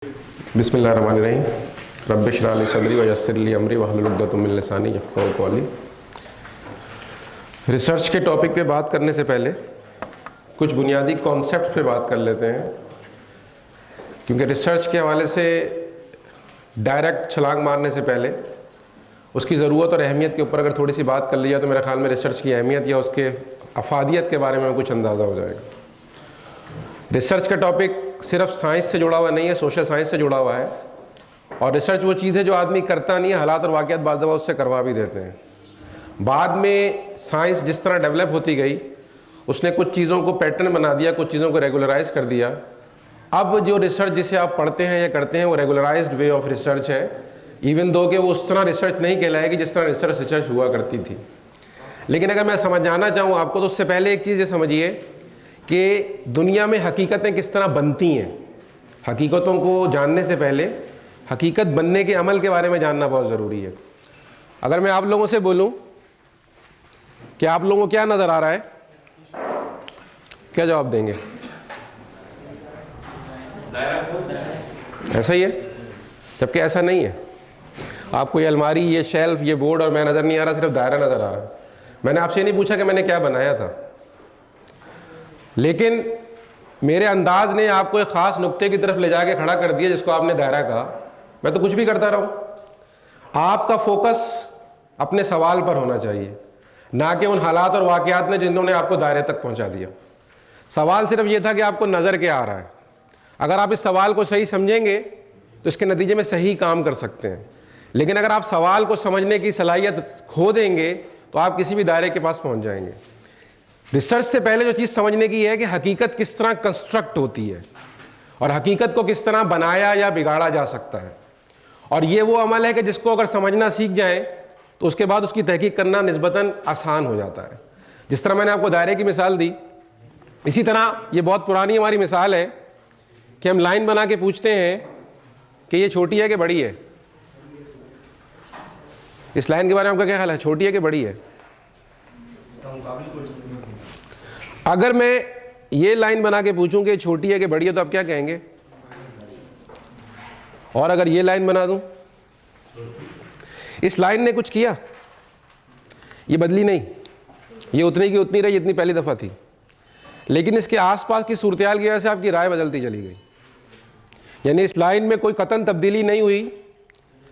बिस्मिल्लाहिर्रहमानिर्रहीम रब्बिश इश्रह ली सदरी व यस्सिर ली अमरी वहलुल उक़दतम मिन लिसानी यफ़क़हू क़ौली। रिसर्च के टॉपिक पे बात करने से पहले कुछ बुनियादी कॉन्सेप्ट पे बात कर लेते हैं, क्योंकि रिसर्च के हवाले से डायरेक्ट छलांग मारने से पहले उसकी ज़रूरत और अहमियत के ऊपर अगर थोड़ी सी बात कर लिया तो मेरे ख़्याल में रिसर्च की अहमियत या उसके अफादियत के बारे में कुछ अंदाज़ा हो जाएगा। रिसर्च का टॉपिक सिर्फ साइंस से जुड़ा हुआ नहीं है, सोशल साइंस से जुड़ा हुआ है। और रिसर्च वो चीज़ है जो आदमी करता नहीं है, हालात और वाक़यात बाद दफ़ा उससे करवा भी देते हैं। बाद में साइंस जिस तरह डेवलप होती गई उसने कुछ चीज़ों को पैटर्न बना दिया, कुछ चीज़ों को रेगुलराइज कर दिया। अब जो रिसर्च जिसे आप पढ़ते हैं या करते हैं वो रेगुलराइज्ड वे ऑफ रिसर्च है, इवन दो कि वो उस तरह रिसर्च नहीं कहलाएगी जिस तरह रिसर्च हुआ करती थी। लेकिन अगर मैं समझाना चाहूँ आपको तो उससे पहले एक चीज़ ये समझिए कि दुनिया में हकीकतें किस तरह बनती हैं। हकीकतों को जानने से पहले हकीकत बनने के अमल के बारे में जानना बहुत ज़रूरी है। अगर मैं आप लोगों से बोलूं कि आप लोगों को क्या नज़र आ रहा है, क्या जवाब देंगे? ऐसा ही है, जबकि ऐसा नहीं है। आपको ये अलमारी, ये शेल्फ, ये बोर्ड और मैं नज़र नहीं आ रहा, सिर्फ दायरा नज़र आ रहा है। मैंने आपसे नहीं पूछा कि मैंने क्या बनाया था, लेकिन मेरे अंदाज ने आपको एक ख़ास नुक्ते की तरफ ले जाके खड़ा कर दिया जिसको आपने दायरा कहा। मैं तो कुछ भी करता रहूं, आपका फोकस अपने सवाल पर होना चाहिए, ना कि उन हालात और वाक़यात में जिन्होंने आपको दायरे तक पहुंचा दिया। सवाल सिर्फ ये था कि आपको नज़र क्या आ रहा है। अगर आप इस सवाल को सही समझेंगे तो इसके नतीजे में सही काम कर सकते हैं, लेकिन अगर आप सवाल को समझने की सलाहियत खो देंगे तो आप किसी भी दायरे के पास पहुँच जाएंगे। रिसर्च से पहले जो चीज़ समझने की है कि हकीकत किस तरह कंस्ट्रक्ट होती है और हकीकत को किस तरह बनाया या बिगाड़ा जा सकता है। और ये वो अमल है कि जिसको अगर समझना सीख जाएं तो उसके बाद उसकी तहकीक करना निस्बतन आसान हो जाता है। जिस तरह मैंने आपको दायरे की मिसाल दी, इसी तरह ये बहुत पुरानी हमारी मिसाल है कि हम लाइन बना के पूछते हैं कि ये छोटी है कि बड़ी है। इस लाइन के बारे में आपका क्या ख्याल है, छोटी है कि बड़ी है? अगर मैं ये लाइन बना के पूछूं कि छोटी है कि बड़ी है तो आप क्या कहेंगे? और अगर ये लाइन बना दूं, इस लाइन ने कुछ किया, ये बदली नहीं, ये उतनी की उतनी रही जितनी पहली दफ़ा थी, लेकिन इसके आसपास की सूरत-ए-हाल की वजह से आपकी राय बदलती चली गई। यानी इस लाइन में कोई कतन तब्दीली नहीं हुई।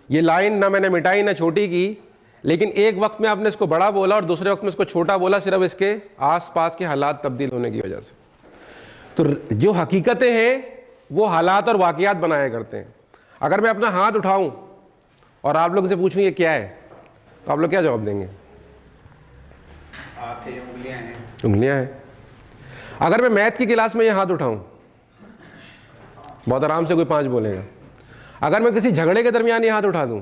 ये लाइन ना मैंने मिटाई ना छोटी की, लेकिन एक वक्त में आपने इसको बड़ा बोला और दूसरे वक्त में इसको छोटा बोला, सिर्फ इसके आसपास के हालात तब्दील होने की वजह से। तो जो हकीकतें हैं वो हालात और वाक़यात बनाया करते हैं। अगर मैं अपना हाथ उठाऊं और आप लोग से पूछूं ये क्या है, तो आप लोग क्या जवाब देंगे? हाथ है, उंगलियां हैं। उंगलियां हैं। अगर मैं मैथ की क्लास में ये हाथ उठाऊं, बहुत आराम से कोई 5 बोलेगा। अगर मैं किसी झगड़े के दरमियान ये हाथ उठा दूं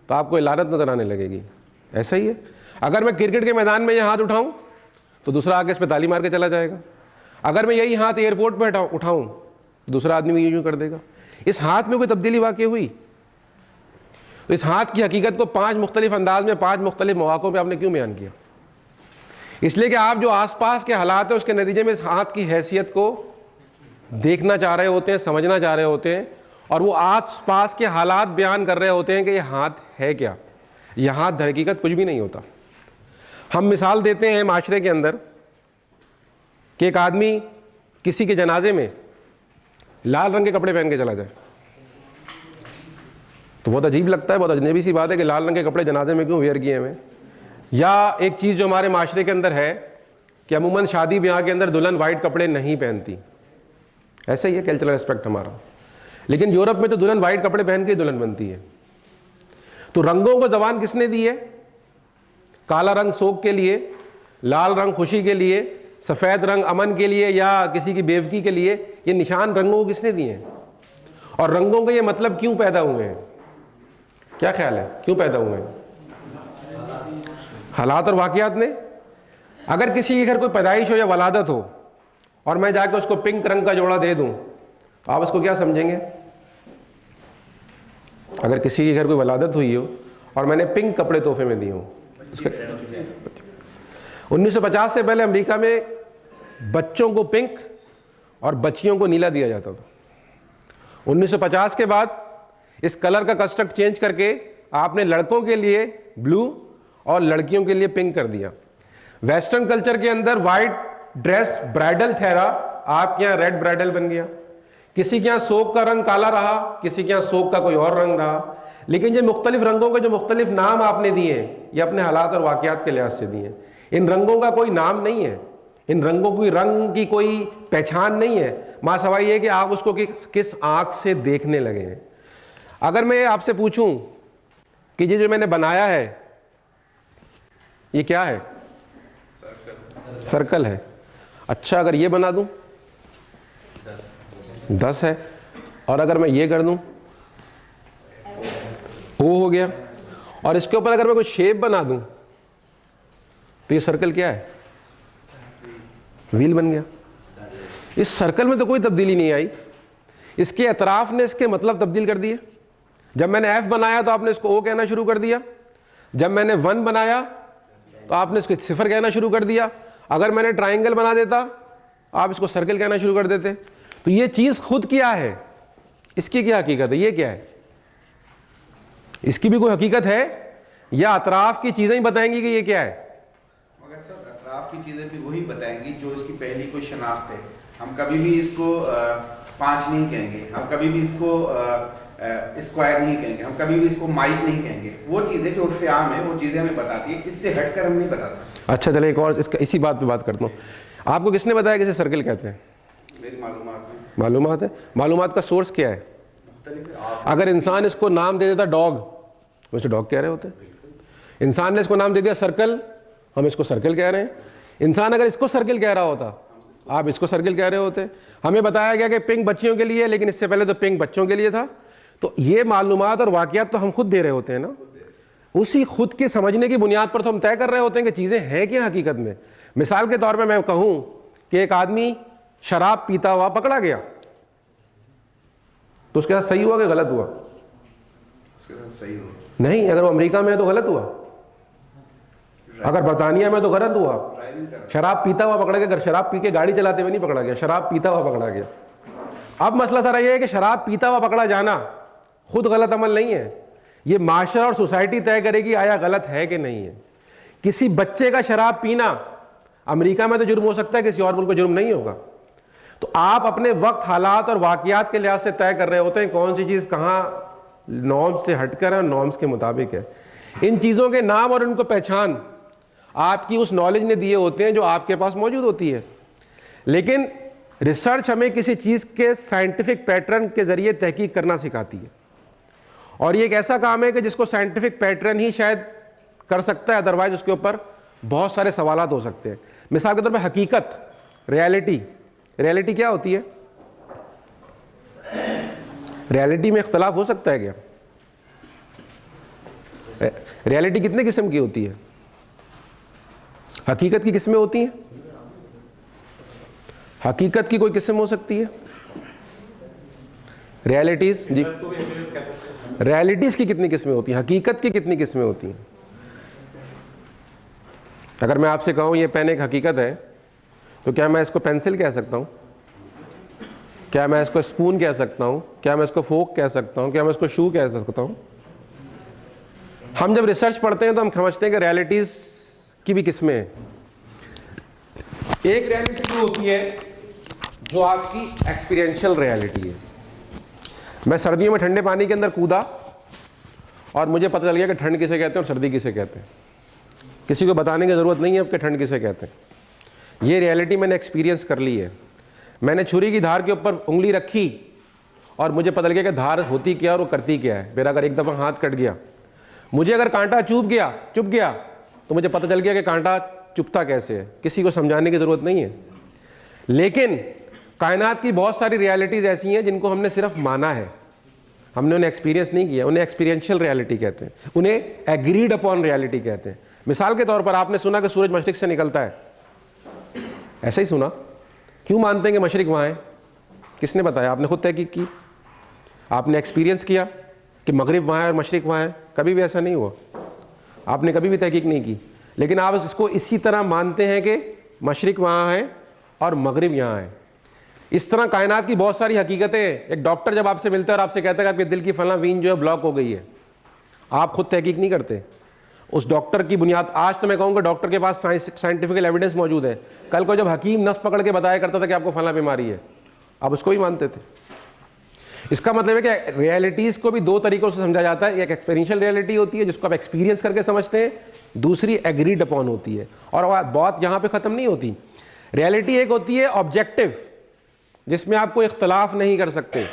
तो आपको लानत नजर आने लगेगी। ऐसा ही है, अगर मैं क्रिकेट के मैदान में ये हाथ उठाऊं तो दूसरा आके इस पर ताली मार के चला जाएगा। अगर मैं यही हाथ एयरपोर्ट पे उठाऊं तो दूसरा आदमी भी यूं कर देगा। इस हाथ में कोई तब्दीली वाक़ई हुई? तो इस हाथ की हकीकत को 5 मुख्तलिफ अंदाज में 5 मुख्तलिफ मौक़ों पर आपने क्यों बयान किया? इसलिए कि आप जो आसपास के हालात हैं उसके नतीजे में इस हाथ की हैसियत को देखना चाह रहे होते हैं, समझना चाह रहे होते हैं, और वो आस पास के हालात बयान कर रहे होते हैं कि ये हाथ है क्या। यह हाथ दर हकीकत कुछ भी नहीं होता। हम मिसाल देते हैं माशरे के अंदर कि एक आदमी किसी के जनाजे में लाल रंग के कपड़े पहन के चला जाए, तो बहुत अजीब लगता है, बहुत अजनबी सी बात है कि लाल रंग के कपड़े जनाजे में क्यों वेयर किए हमें। या एक चीज़ जो हमारे माशरे के अंदर है कि अमूमन शादी ब्याह के अंदर दुल्हन वाइट कपड़े नहीं पहनती। ऐसा ही है कल्चरल एस्पेक्ट हमारा, लेकिन यूरोप में तो दुल्हन वाइट कपड़े पहन के दुल्हन बनती है। तो रंगों को जबान किसने दी है? काला रंग शोक के लिए, लाल रंग खुशी के लिए, सफ़ेद रंग अमन के लिए या किसी की बेवकी के लिए, ये निशान रंगों को किसने दिए हैं? और रंगों के ये मतलब क्यों पैदा हुए हैं? क्या ख्याल है, क्यों पैदा हुए हैं? हालात और वाक़यात ने। अगर किसी के घर कोई पैदाइश हो या वलादत हो और मैं जाकर उसको पिंक रंग का जोड़ा दे दूं तो आप उसको क्या समझेंगे? अगर किसी के घर कोई वलादत हुई हो और मैंने पिंक कपड़े तोहफे में दिए हो, उसका 1950 से पहले अमेरिका में बच्चों को पिंक और बच्चियों को नीला दिया जाता था। 1950 के बाद इस कलर का कंस्ट्रक्ट चेंज करके आपने लड़कों के लिए ब्लू और लड़कियों के लिए पिंक कर दिया। वेस्टर्न कल्चर के अंदर वाइट ड्रेस ब्राइडल ठहरा, आपके यहाँ रेड ब्राइडल बन गया। किसी के यहाँ सोक का रंग काला रहा, किसी के यहाँ सोक का कोई और रंग रहा। लेकिन ये मुख्तलिफ रंगों के जो मुख्तलिफ नाम आपने दिए हैं, ये अपने हालात और वाक़यात के लिहाज से दिए हैं। इन रंगों का कोई नाम नहीं है, इन रंगों की रंग की कोई पहचान नहीं है। मां सवाल ये है कि आप उसको किस आंख से देखने लगे हैं। अगर मैं आपसे पूछूं कि ये जो मैंने बनाया है ये क्या है? सर्कल है। अच्छा, अगर ये बना दूं 10 है, और अगर मैं ये कर दूं O हो गया, और इसके ऊपर अगर मैं कोई शेप बना दूं तो ये सर्कल क्या है? व्हील बन गया। इस सर्कल में तो कोई तब्दीली नहीं आई, इसके अतराफ ने इसके मतलब तब्दील कर दिए। जब मैंने F बनाया तो आपने इसको O कहना शुरू कर दिया, जब मैंने 1 बनाया तो आपने इसको 0 कहना शुरू कर दिया। अगर मैंने ट्राइंगल बना देता आप इसको सर्कल कहना शुरू कर देते। तो ये चीज़ खुद क्या है, इसकी क्या हकीकत है? ये क्या है? इसकी भी कोई हकीकत है या अतराफ की चीज़ें ही बताएंगी कि ये क्या है? मगर सर अतराफ की चीज़ें भी वही बताएंगी जो इसकी पहली कोई शनाख्त है। हम कभी भी इसको 5 नहीं कहेंगे, हम कभी भी इसको स्क्वायर नहीं कहेंगे, हम कभी भी इसको माइक नहीं कहेंगे। वो चीज़ें जो उर्फ़ आम है वो चीज़ें हमें बताती है, इससे हटकर हम नहीं बता सकते। अच्छा चले एक और इसका इसी बात पे बात करता हूँ। आपको किसने बताया कि इसे सर्कल कहते हैं? मेरी मालूमात में मालूमात है। मालूमात का सोर्स क्या है? अगर इंसान इसको नाम दे देता डॉग, वैसे डॉग कह रहे होते हैं। इंसान ने इसको नाम दे दिया सर्कल, हम इसको सर्कल कह रहे हैं। इंसान अगर इसको सर्कल कह रहा होता आप इसको सर्कल कह रहे होते। हमें बताया गया कि पिंक बच्चियों के लिए, लेकिन इससे पहले तो पिंक बच्चों के लिए था। तो ये मालूमात और वाक़ियात तो हम खुद दे रहे होते हैं ना, उसी खुद के समझने की बुनियाद पर तो हम तय कर रहे होते हैं कि चीज़ें हैं क्या हकीकत में। मिसाल के तौर पर मैं कहूँ कि एक आदमी शराब पीता हुआ पकड़ा गया, तो उसके साथ सही हुआ कि गलत हुआ? उसके साथ सही हो नहीं, अगर वो अमेरिका में है तो गलत हुआ, अगर बरतानिया में तो गलत हुआ। शराब पीता हुआ पकड़ा गया, अगर शराब पी के गाड़ी चलाते हुए नहीं पकड़ा गया, शराब पीता हुआ पकड़ा गया। अब मसला सारा ये है कि शराब पीता हुआ पकड़ा जाना खुद गलत अमल नहीं है, ये माशरा और सोसाइटी तय करेगी आया गलत है कि नहीं है। किसी बच्चे का शराब पीना अमेरिका में तो जुर्म हो सकता है, किसी और मुल्क में जुर्म नहीं होगा। तो आप अपने वक्त, हालात और वाक़ियात के लिहाज से तय कर रहे होते हैं कौन सी चीज़ कहाँ नॉर्म्स से हटकर है, नॉर्म्स के मुताबिक है। इन चीज़ों के नाम और उनको पहचान आपकी उस नॉलेज ने दिए होते हैं जो आपके पास मौजूद होती है। लेकिन रिसर्च हमें किसी चीज़ के साइंटिफिक पैटर्न के ज़रिए तहकीक करना सिखाती है, और ये एक ऐसा काम है कि जिसको साइंटिफिक पैटर्न ही शायद कर सकता है, अदरवाइज उसके ऊपर बहुत सारे सवालात हो सकते हैं। मिसाल के तौर पर हकीकत, रियलिटी। रियलिटी क्या होती है? रियलिटी में इख्तलाफ हो सकता है क्या? रियलिटी कितने किस्म की होती है? हकीकत की किस्में होती हैं? हकीकत की कोई किस्म हो सकती है? रियलिटीज जी, रियलिटीज की कितनी किस्में होती हैं? हकीकत की कितनी किस्में होती हैं? अगर मैं आपसे कहूँ ये पेन एक हकीकत है, तो क्या मैं इसको पेंसिल कह सकता हूँ? क्या मैं इसको स्पून कह सकता हूँ? क्या मैं इसको फोक कह सकता हूँ? क्या मैं इसको शू कह सकता हूँ? हम जब रिसर्च पढ़ते हैं तो हम समझते हैं कि रियलिटीज़ की भी किस्में हैं। एक रियलिटी जो होती है जो आपकी एक्सपीरियंशियल रियलिटी है। मैं सर्दियों में ठंडे पानी के अंदर कूदा और मुझे पता चल गया कि ठंड किसे कहते हैं और सर्दी किसे कहते हैं। किसी को बताने की ज़रूरत नहीं है अब कि ठंड किसे कहते हैं। ये रियलिटी मैंने एक्सपीरियंस कर ली है। मैंने छुरी की धार के ऊपर उंगली रखी और मुझे पता लग गया कि धार होती क्या और वो करती क्या है। मेरा अगर एक दफ़ा हाथ कट गया, मुझे अगर कांटा चुभ गया तो मुझे पता चल गया कि कांटा चुभता कैसे है। किसी को समझाने की ज़रूरत नहीं है। लेकिन कायनात की बहुत सारी रियलिटीज़ ऐसी हैं जिनको हमने सिर्फ माना है, हमने उन्हें एक्सपीरियंस नहीं किया। उन्हें एक्सपीरियंशियल रियलिटी कहते हैं, उन्हें एग्रीड अपॉन रियलिटी कहते हैं। मिसाल के तौर पर आपने सुना कि सूरज मशरिक से निकलता है, ऐसा ही सुना। क्यों मानते हैं कि मशरिक वहाँ है? किसने बताया? आपने खुद तहकीक की, आपने एक्सपीरियंस किया कि मगरिब वहाँ है और मशरिक वहाँ है? कभी भी ऐसा नहीं हुआ, आपने कभी भी तहकीक नहीं की। लेकिन आप इसको इसी तरह मानते हैं कि मशरिक वहाँ है और मगरिब यहाँ है। इस तरह कायनात की बहुत सारी हकीकतें हैं। एक डॉक्टर जब आपसे मिलता है और आपसे कहता है कि आपके दिल की फलां वीन जो है ब्लॉक हो गई है, आप खुद तहकीक नहीं करते। उस डॉक्टर की बुनियाद, आज तो मैं कहूँगा डॉक्टर के पास साइंटिफिकल एविडेंस मौजूद है, कल को जब हकीम नस पकड़ के बताया करता था कि आपको फलां बीमारी है, आप उसको ही मानते थे। इसका मतलब है कि रियलिटीज़ को भी दो तरीक़ों से समझा जाता है। एक एक्सपीरियंशियल रियलिटी होती है जिसको आप एक्सपीरियंस करके समझते हैं, दूसरी एग्रीड अपॉन होती है। और बात यहाँ पे ख़त्म नहीं होती। रियलिटी एक होती है ऑब्जेक्टिव, जिसमें आप कोई इख्तलाफ नहीं कर सकते।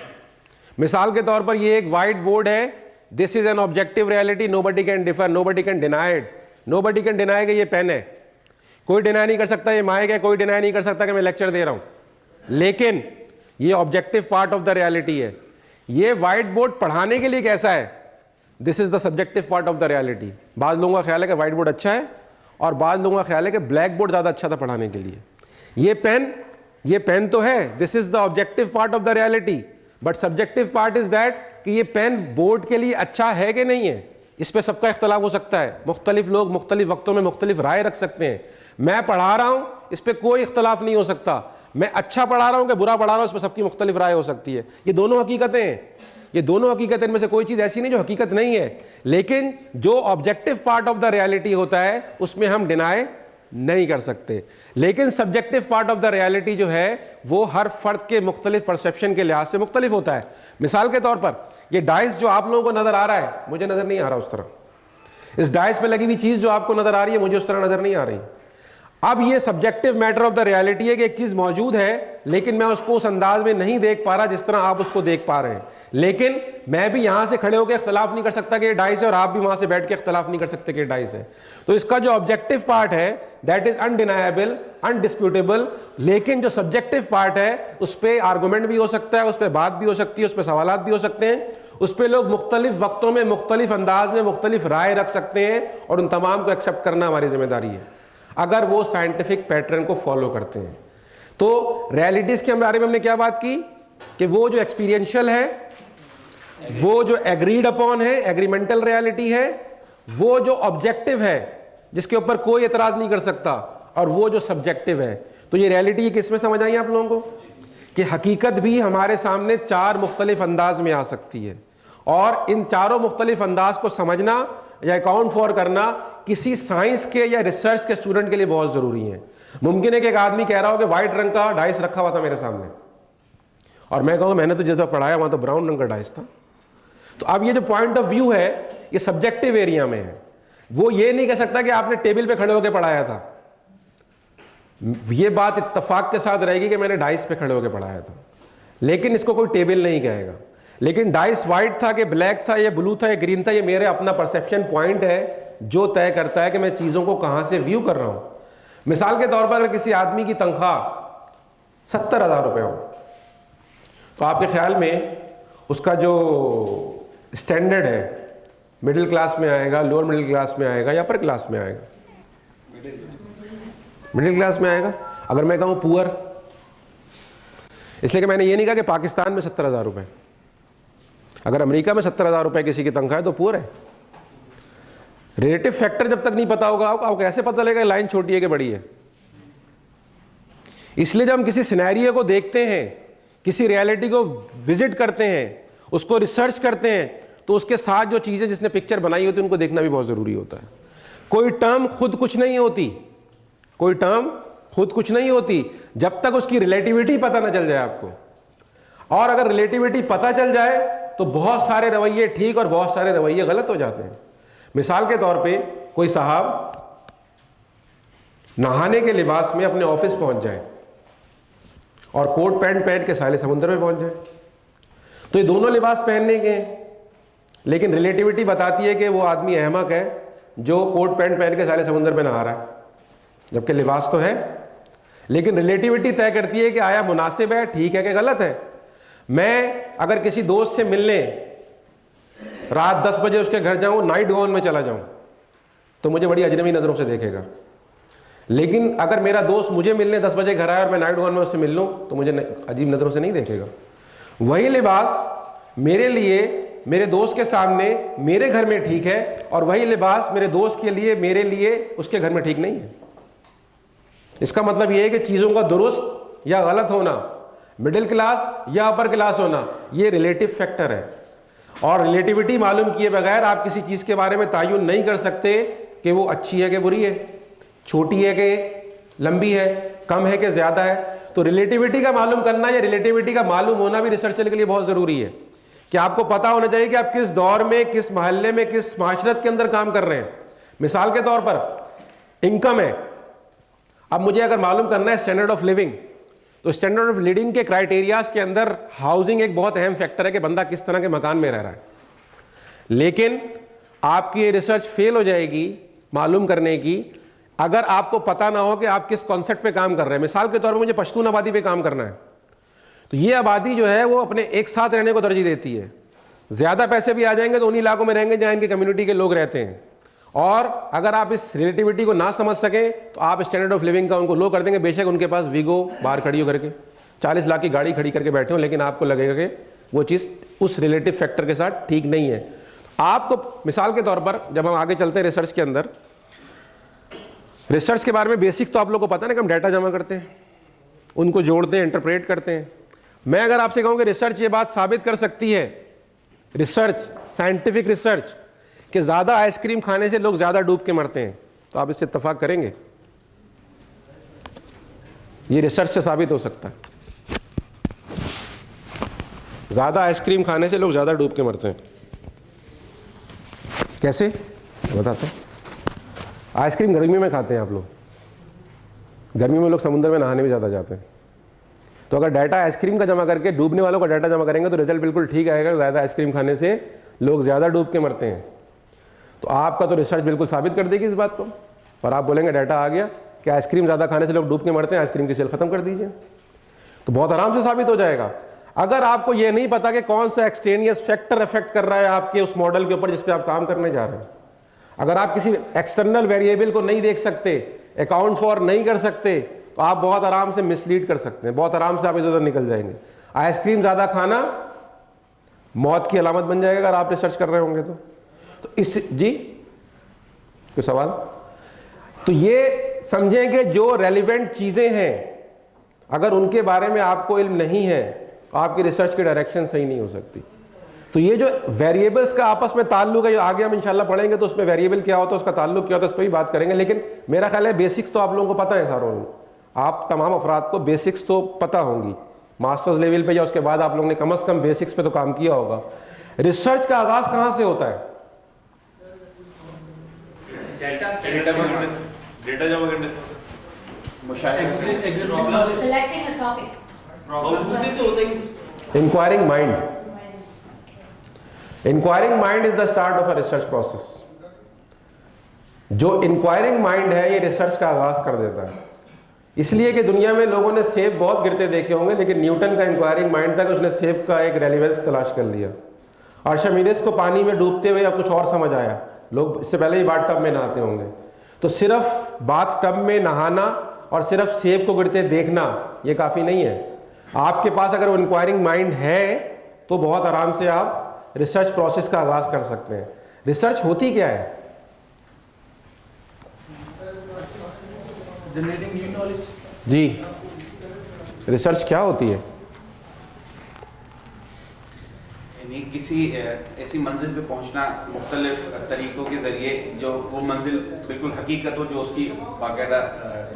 मिसाल के तौर पर ये एक वाइट बोर्ड है, this is an objective reality, nobody can differ, nobody can deny it, nobody can deny कि ये पेन है, कोई डिनाई नहीं कर सकता ये माइक है, कोई डिनाई नहीं कर सकता कि मैं लेक्चर दे रहा हूँ। लेकिन ये objective part of the reality है। ये वाइट बोर्ड पढ़ाने के लिए कैसा है, this is the subjective part of the reality. बाद लोगों का ख्याल है कि वाइट बोर्ड अच्छा है और बाद लोगों का ख्याल है कि ब्लैक बोर्ड ज़्यादा अच्छा था पढ़ाने के लिए। ये पेन तो है, this is the objective part of the reality, but subjective part is that कि ये पेन बोर्ड के लिए अच्छा है कि नहीं है। इस पर सबका इख्तलाफ हो सकता है, मुख्तलिफ लोग मुख्तलिफ वक्तों में मुख्तलिफ राय रख सकते हैं। मैं पढ़ा रहा हूँ, इस पर कोई इख्तलाफ नहीं हो सकता। मैं अच्छा पढ़ा रहा हूँ कि बुरा पढ़ा रहा हूँ, इस पर सबकी मुख्तलिफ राय हो सकती है। ये दोनों हकीकतें हैं, ये दोनों हकीकतें में से कोई चीज़ ऐसी नहीं जो हकीकत नहीं है, लेकिन जो objective part of the reality होता है उसमें हम डिनाई नहीं कर सकते। लेकिन subjective part of the reality जो है वो हर फर्द के मुख्तलिफ परसेप्शन के लिहाज से मुख्तलिफ होता है। मिसाल के तौर पर ये डाइस जो आप लोगों को नज़र आ रहा है, मुझे नज़र नहीं आ रहा उस तरह। इस डाइस पे लगी हुई चीज़ जो आपको नज़र आ रही है, मुझे उस तरह नज़र नहीं आ रही। अब ये subjective matter of the reality है कि एक चीज़ मौजूद है लेकिन मैं उसको उस अंदाज में नहीं देख पा रहा जिस तरह आप उसको देख पा रहे हैं। लेकिन मैं भी यहाँ से खड़े होकर इख्तलाफ नहीं कर सकता कि ये डाइस है और आप भी वहाँ से बैठ के इख्तलाफ नहीं कर सकते कि ये डाइस है। तो इसका जो ऑब्जेक्टिव पार्ट है दैट इज अनडिनाएबल, अनडिस्प्यूटेबल, लेकिन जो सब्जेक्टिव पार्ट है उस पर आर्गूमेंट भी हो सकता है, उस पर बात भी हो सकती है, उस पर सवालात भी हो सकते हैं, उस पर लोग मुख्तलिफ वक्तों में मुख्तलिफ अंदाज में मुख्तलिफ राय रख सकते हैं और उन तमाम को एक्सेप्ट करना हमारी जिम्मेदारी है अगर वो साइंटिफिक पैटर्न को फॉलो करते हैं। तो रियलिटीज़ के बारे में हमने क्या बात की कि वो जो एक्सपीरियंशियल है, वो जो एग्रीड अपॉन है, एग्रीमेंटल रियलिटी है, वो जो ऑब्जेक्टिव है जिसके ऊपर कोई एतराज़ नहीं कर सकता, और वो जो सब्जेक्टिव है। तो ये रियलिटी किस में समझ आई आप लोगों को कि हकीकत भी हमारे सामने चार मुख्तलिफ अंदाज में आ सकती है, और इन चारों मुख्तलिफ अंदाज को समझना या अकाउंट फॉर करना किसी साइंस के या रिसर्च के स्टूडेंट के लिए बहुत ज़रूरी है। मुमकिन है कि एक आदमी कह रहा हो कि वाइट रंग का डाइस रखा हुआ था मेरे सामने, और मैं कहूँ मैंने तो जैसा पढ़ाया वहाँ तो ब्राउन रंग का डाइस था। तो अब ये जो पॉइंट ऑफ व्यू है ये सब्जेक्टिव एरिया में है। वो ये नहीं कह सकता कि आपने टेबल पे खड़े होकर पढ़ाया था। ये बात इत्तफाक के साथ रहेगी कि मैंने डाइस पे खड़े होकर पढ़ाया था, लेकिन इसको कोई टेबल नहीं कहेगा। लेकिन डाइस वाइट था कि ब्लैक था, या ब्लू था, या ग्रीन था, ये मेरे अपना परसेप्शन पॉइंट है जो तय करता है कि मैं चीज़ों को कहाँ से व्यू कर रहा हूँ। मिसाल के तौर पर अगर किसी आदमी की तनख्वाह 70,000 रुपये हो, तो आपके ख्याल में उसका जो स्टैंडर्ड है मिडिल क्लास में आएगा, लोअर मिडिल क्लास में आएगा, या अपर क्लास में आएगा? मिडिल क्लास में आएगा। अगर मैं कहूँ पुअर, इसलिए कि मैंने ये नहीं कहा कि पाकिस्तान में 70,000 रुपये, अगर अमेरिका में 70,000 रुपये किसी की तनख्वाह है तो पुअर है। रिलेटिव फैक्टर जब तक नहीं पता होगा आपको कैसे पता लगेगा लाइन छोटी है कि बड़ी है? इसलिए जब हम किसी सिनेरियो को देखते हैं, किसी रियलिटी को विजिट करते हैं, उसको रिसर्च करते हैं, तो उसके साथ जो चीज़ें जिसने पिक्चर बनाई होती है उनको देखना भी बहुत ज़रूरी होता है। कोई टर्म खुद कुछ नहीं होती, कोई टर्म खुद कुछ नहीं होती जब तक उसकी रिलेटिविटी पता ना चल जाए आपको। और अगर रिलेटिविटी पता चल जाए तो बहुत सारे रवैये ठीक और बहुत सारे रवैये गलत हो जाते हैं। मिसाल के तौर पे कोई साहब नहाने के लिबास में अपने ऑफिस पहुंच जाए और कोट पैंट पहन के साले समुद्र में पहुंच जाए, तो ये दोनों लिबास पहनने के हैं, लेकिन रिलेटिविटी बताती है कि वो आदमी अहमक है जो कोट पैंट पहन के साले समुद्र में नहा रहा है, जबकि लिबास तो है। लेकिन रिलेटिविटी तय करती है कि आया मुनासिब है, ठीक है कि गलत है। मैं अगर किसी दोस्त से मिलने रात 10 बजे उसके घर जाऊं, नाइट गाउन में चला जाऊं, तो मुझे बड़ी अजनबी नज़रों से देखेगा। लेकिन अगर मेरा दोस्त मुझे मिलने 10 बजे घर आया और मैं नाइट गाउन में उससे मिल लूं तो मुझे अजीब नज़रों से नहीं देखेगा। वही लिबास मेरे लिए मेरे दोस्त के सामने मेरे घर में ठीक है, और वही लिबास मेरे दोस्त के लिए मेरे लिए उसके घर में ठीक नहीं है। इसका मतलब यह है कि चीज़ों का दुरुस्त या गलत होना मिडिल क्लास या अपर क्लास होना, ये रिलेटिव फैक्टर है। और रिलेटिविटी मालूम किए बगैर आप किसी चीज़ के बारे में तायुन नहीं कर सकते कि वो अच्छी है कि बुरी है, छोटी है कि लंबी है, कम है कि ज़्यादा है। तो रिलेटिविटी का मालूम करना या रिलेटिविटी का मालूम होना भी रिसर्चर के लिए बहुत ज़रूरी है कि आपको पता होना चाहिए कि आप किस दौर में, किस महल्ले में, किस माशरत के अंदर काम कर रहे हैं। मिसाल के तौर पर इनकम है, अब मुझे अगर मालूम करना है स्टैंडर्ड ऑफ लिविंग, तो स्टैंडर्ड ऑफ लिविंग के क्राइटेरियाज के अंदर हाउसिंग एक बहुत अहम फैक्टर है कि बंदा किस तरह के मकान में रह रहा है। लेकिन आपकी ये रिसर्च फेल हो जाएगी मालूम करने की अगर आपको पता ना हो कि आप किस कॉन्सेप्ट पे काम कर रहे हैं। मिसाल के तौर पर मुझे पश्तून आबादी पे काम करना है, तो ये आबादी जो है वो अपने एक साथ रहने को तरजीह देती है। ज़्यादा पैसे भी आ जाएंगे तो उन्हीं इलाकों में रहेंगे जहाँ इनकी कम्युनिटी के लोग रहते हैं। और अगर आप इस रिलेटिविटी को ना समझ सकें तो आप स्टैंडर्ड ऑफ लिविंग का उनको लो कर देंगे। बेशक उनके पास वीगो बाहर खड़ी हो करके 40 लाख की गाड़ी खड़ी करके बैठे हो, लेकिन आपको लगेगा कि वो चीज़ उस रिलेटिव फैक्टर के साथ ठीक नहीं है। आपको मिसाल के तौर पर जब हम आगे चलते हैं रिसर्च के अंदर, रिसर्च के बारे में बेसिक तो आप लोगों को पता है ना कि हम डाटा जमा करते हैं, उनको जोड़ते हैं, इंटरप्रेट करते हैं। मैं अगर आपसे कहूँ कि रिसर्च ये बात साबित कर सकती है, रिसर्च, साइंटिफिक रिसर्च, कि ज़्यादा आइसक्रीम खाने से लोग ज़्यादा डूब के मरते हैं, तो आप इससे इत्तेफाक करेंगे? ये रिसर्च से साबित हो सकता है। ज़्यादा आइसक्रीम खाने से लोग ज़्यादा डूब के मरते हैं। कैसे बताते हैं? आइसक्रीम गर्मी में खाते हैं आप लोग, गर्मी में लोग समुद्र में नहाने भी ज़्यादा जाते हैं। तो अगर डाटा आइसक्रीम का जमा करके डूबने वालों का डाटा जमा करेंगे तो रिजल्ट बिल्कुल ठीक आएगा। ज़्यादा आइसक्रीम खाने से लोग ज़्यादा डूब के मरते हैं। तो आपका तो रिसर्च बिल्कुल साबित कर देगी इस बात को, और आप बोलेंगे डाटा आ गया कि आइसक्रीम ज़्यादा खाने से लोग डूब के मरते हैं, आइसक्रीम की सेल ख़त्म कर दीजिए, तो बहुत आराम से साबित हो जाएगा। अगर आपको ये नहीं पता कि कौन सा एक्सटेनियस फैक्टर इफेक्ट कर रहा है आपके उस मॉडल के ऊपर जिस पे आप काम करने जा रहे हैं, अगर आप किसी एक्सटर्नल वेरिएबल को नहीं देख सकते, अकाउंट फॉर नहीं कर सकते, तो आप बहुत आराम से मिसलीड कर सकते हैं, बहुत आराम से आप इधर उधर निकल जाएंगे। आइसक्रीम ज़्यादा खाना मौत की अलामत बन जाएगा अगर आप रिसर्च कर रहे होंगे तो इस जी कोई सवाल? तो ये समझें कि जो रेलिवेंट चीज़ें हैं अगर उनके बारे में आपको इल्म नहीं है तो आपकी रिसर्च की डायरेक्शन सही नहीं हो सकती। तो ये जो वेरिएबल्स का आपस में ताल्लुक है, जो आगे हम इंशाल्लाह पढ़ेंगे तो उसमें वेरिएबल क्या होता है, उसका ताल्लुक क्या होता है, उस पर भी बात करेंगे। लेकिन मेरा ख्याल है बेसिक्स तो आप लोगों को पता है सारों को, आप तमाम अफराद को बेसिक्स तो पता होंगी। मास्टर्स लेवल पे या उसके बाद आप लोगों ने कम से कम बेसिक्स पे तो काम किया होगा। रिसर्च का आगाज कहाँ से होता है? डेटा जमा करने से, enquiring mind. Enquiring mind is the start of a research process. जो इंक्वायरिंग माइंड है ये रिसर्च का आगाज कर देता है। इसलिए कि दुनिया में लोगों ने सेब बहुत गिरते देखे होंगे, लेकिन न्यूटन का इंक्वायरिंग माइंड था कि उसने सेब का एक रेलिवेंस तलाश कर लिया। आर्शिमिडीज को पानी में डूबते हुए या कुछ और समझ आया, लोग इससे पहले ही बाथ टब में नहाते होंगे। तो सिर्फ बाथ टब में नहाना और सिर्फ सेब को गिरते देखना ये काफ़ी नहीं है। आपके पास अगर वो इंक्वायरिंग माइंड है तो बहुत आराम से आप रिसर्च प्रोसेस का आगाज़ कर सकते हैं। रिसर्च होती क्या है? Generating new knowledge. जी, रिसर्च क्या होती है? यानी किसी ऐसी मंजिल पे पहुंचना मुख्तलिफ तरीकों के ज़रिए, जो वो मंजिल बिल्कुल हकीकत हो, जो उसकी बाकायदा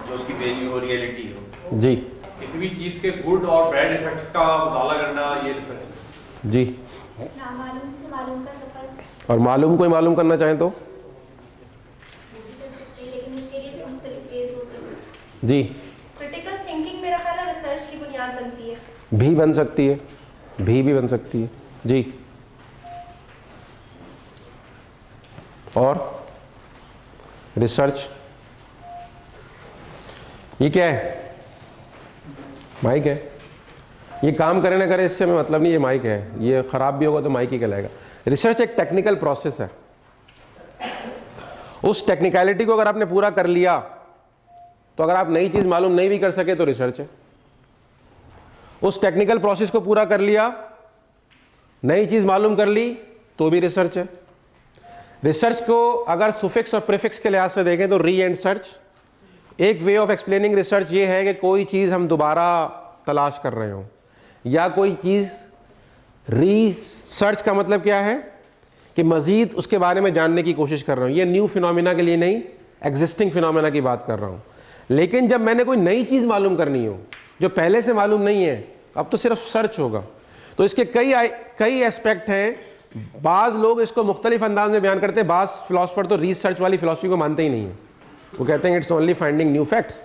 जो उसकी वैल्यू हो, रियलिटी हो। जी, किसी भी चीज़ के गुड और बैड इफेक्ट्स का मुताला करना ये रिसर्च। जी, नामालूम से मालूम का सफर। और मालूम कोई मालूम करना चाहें तो? लेकिन इसके लिए भी मुख्तलिफ वेज होते हैं। जी, क्रिटिकल थिंकिंग मेरा ख्याल है रिसर्च की बुनियाद बनती है। भी बन सकती है, भी बन सकती है। जी, और रिसर्च ये क्या है? माइक है। ये काम करे ना करे इससे हमें मतलब नहीं, ये माइक है, ये ख़राब भी होगा तो माइक ही कहलाएगा। रिसर्च एक टेक्निकल प्रोसेस है। उस टेक्निकलिटी को अगर आपने पूरा कर लिया तो अगर आप नई चीज़ मालूम नहीं भी कर सके तो रिसर्च है। उस टेक्निकल प्रोसेस को पूरा कर लिया, नई चीज़ मालूम कर ली तो भी रिसर्च है। रिसर्च को अगर सुफिक्स और प्रीफिक्स के लिहाज से देखें तो री एंड सर्च। एक वे ऑफ एक्सप्लेनिंग रिसर्च ये है कि कोई चीज़ हम दोबारा तलाश कर रहे हों, या कोई चीज़ रिसर्च का मतलब क्या है कि मज़ीद उसके बारे में जानने की कोशिश कर रहा हूँ। ये न्यू फिनोमिना के लिए नहीं, एग्जिस्टिंग फिनोमिना की बात कर रहा हूँ। लेकिन जब मैंने कोई नई चीज़ मालूम करनी हो जो पहले से मालूम नहीं है, अब तो सिर्फ सर्च होगा। तो इसके कई एस्पेक्ट हैं। बाज़ लोग इसको मुख्तलिफ अंदाज में बयान करते हैं। बाज़ फिलासफर तो रिसर्च वाली फिलासफी को मानते ही नहीं है। वो कहते हैं it's only finding new facts,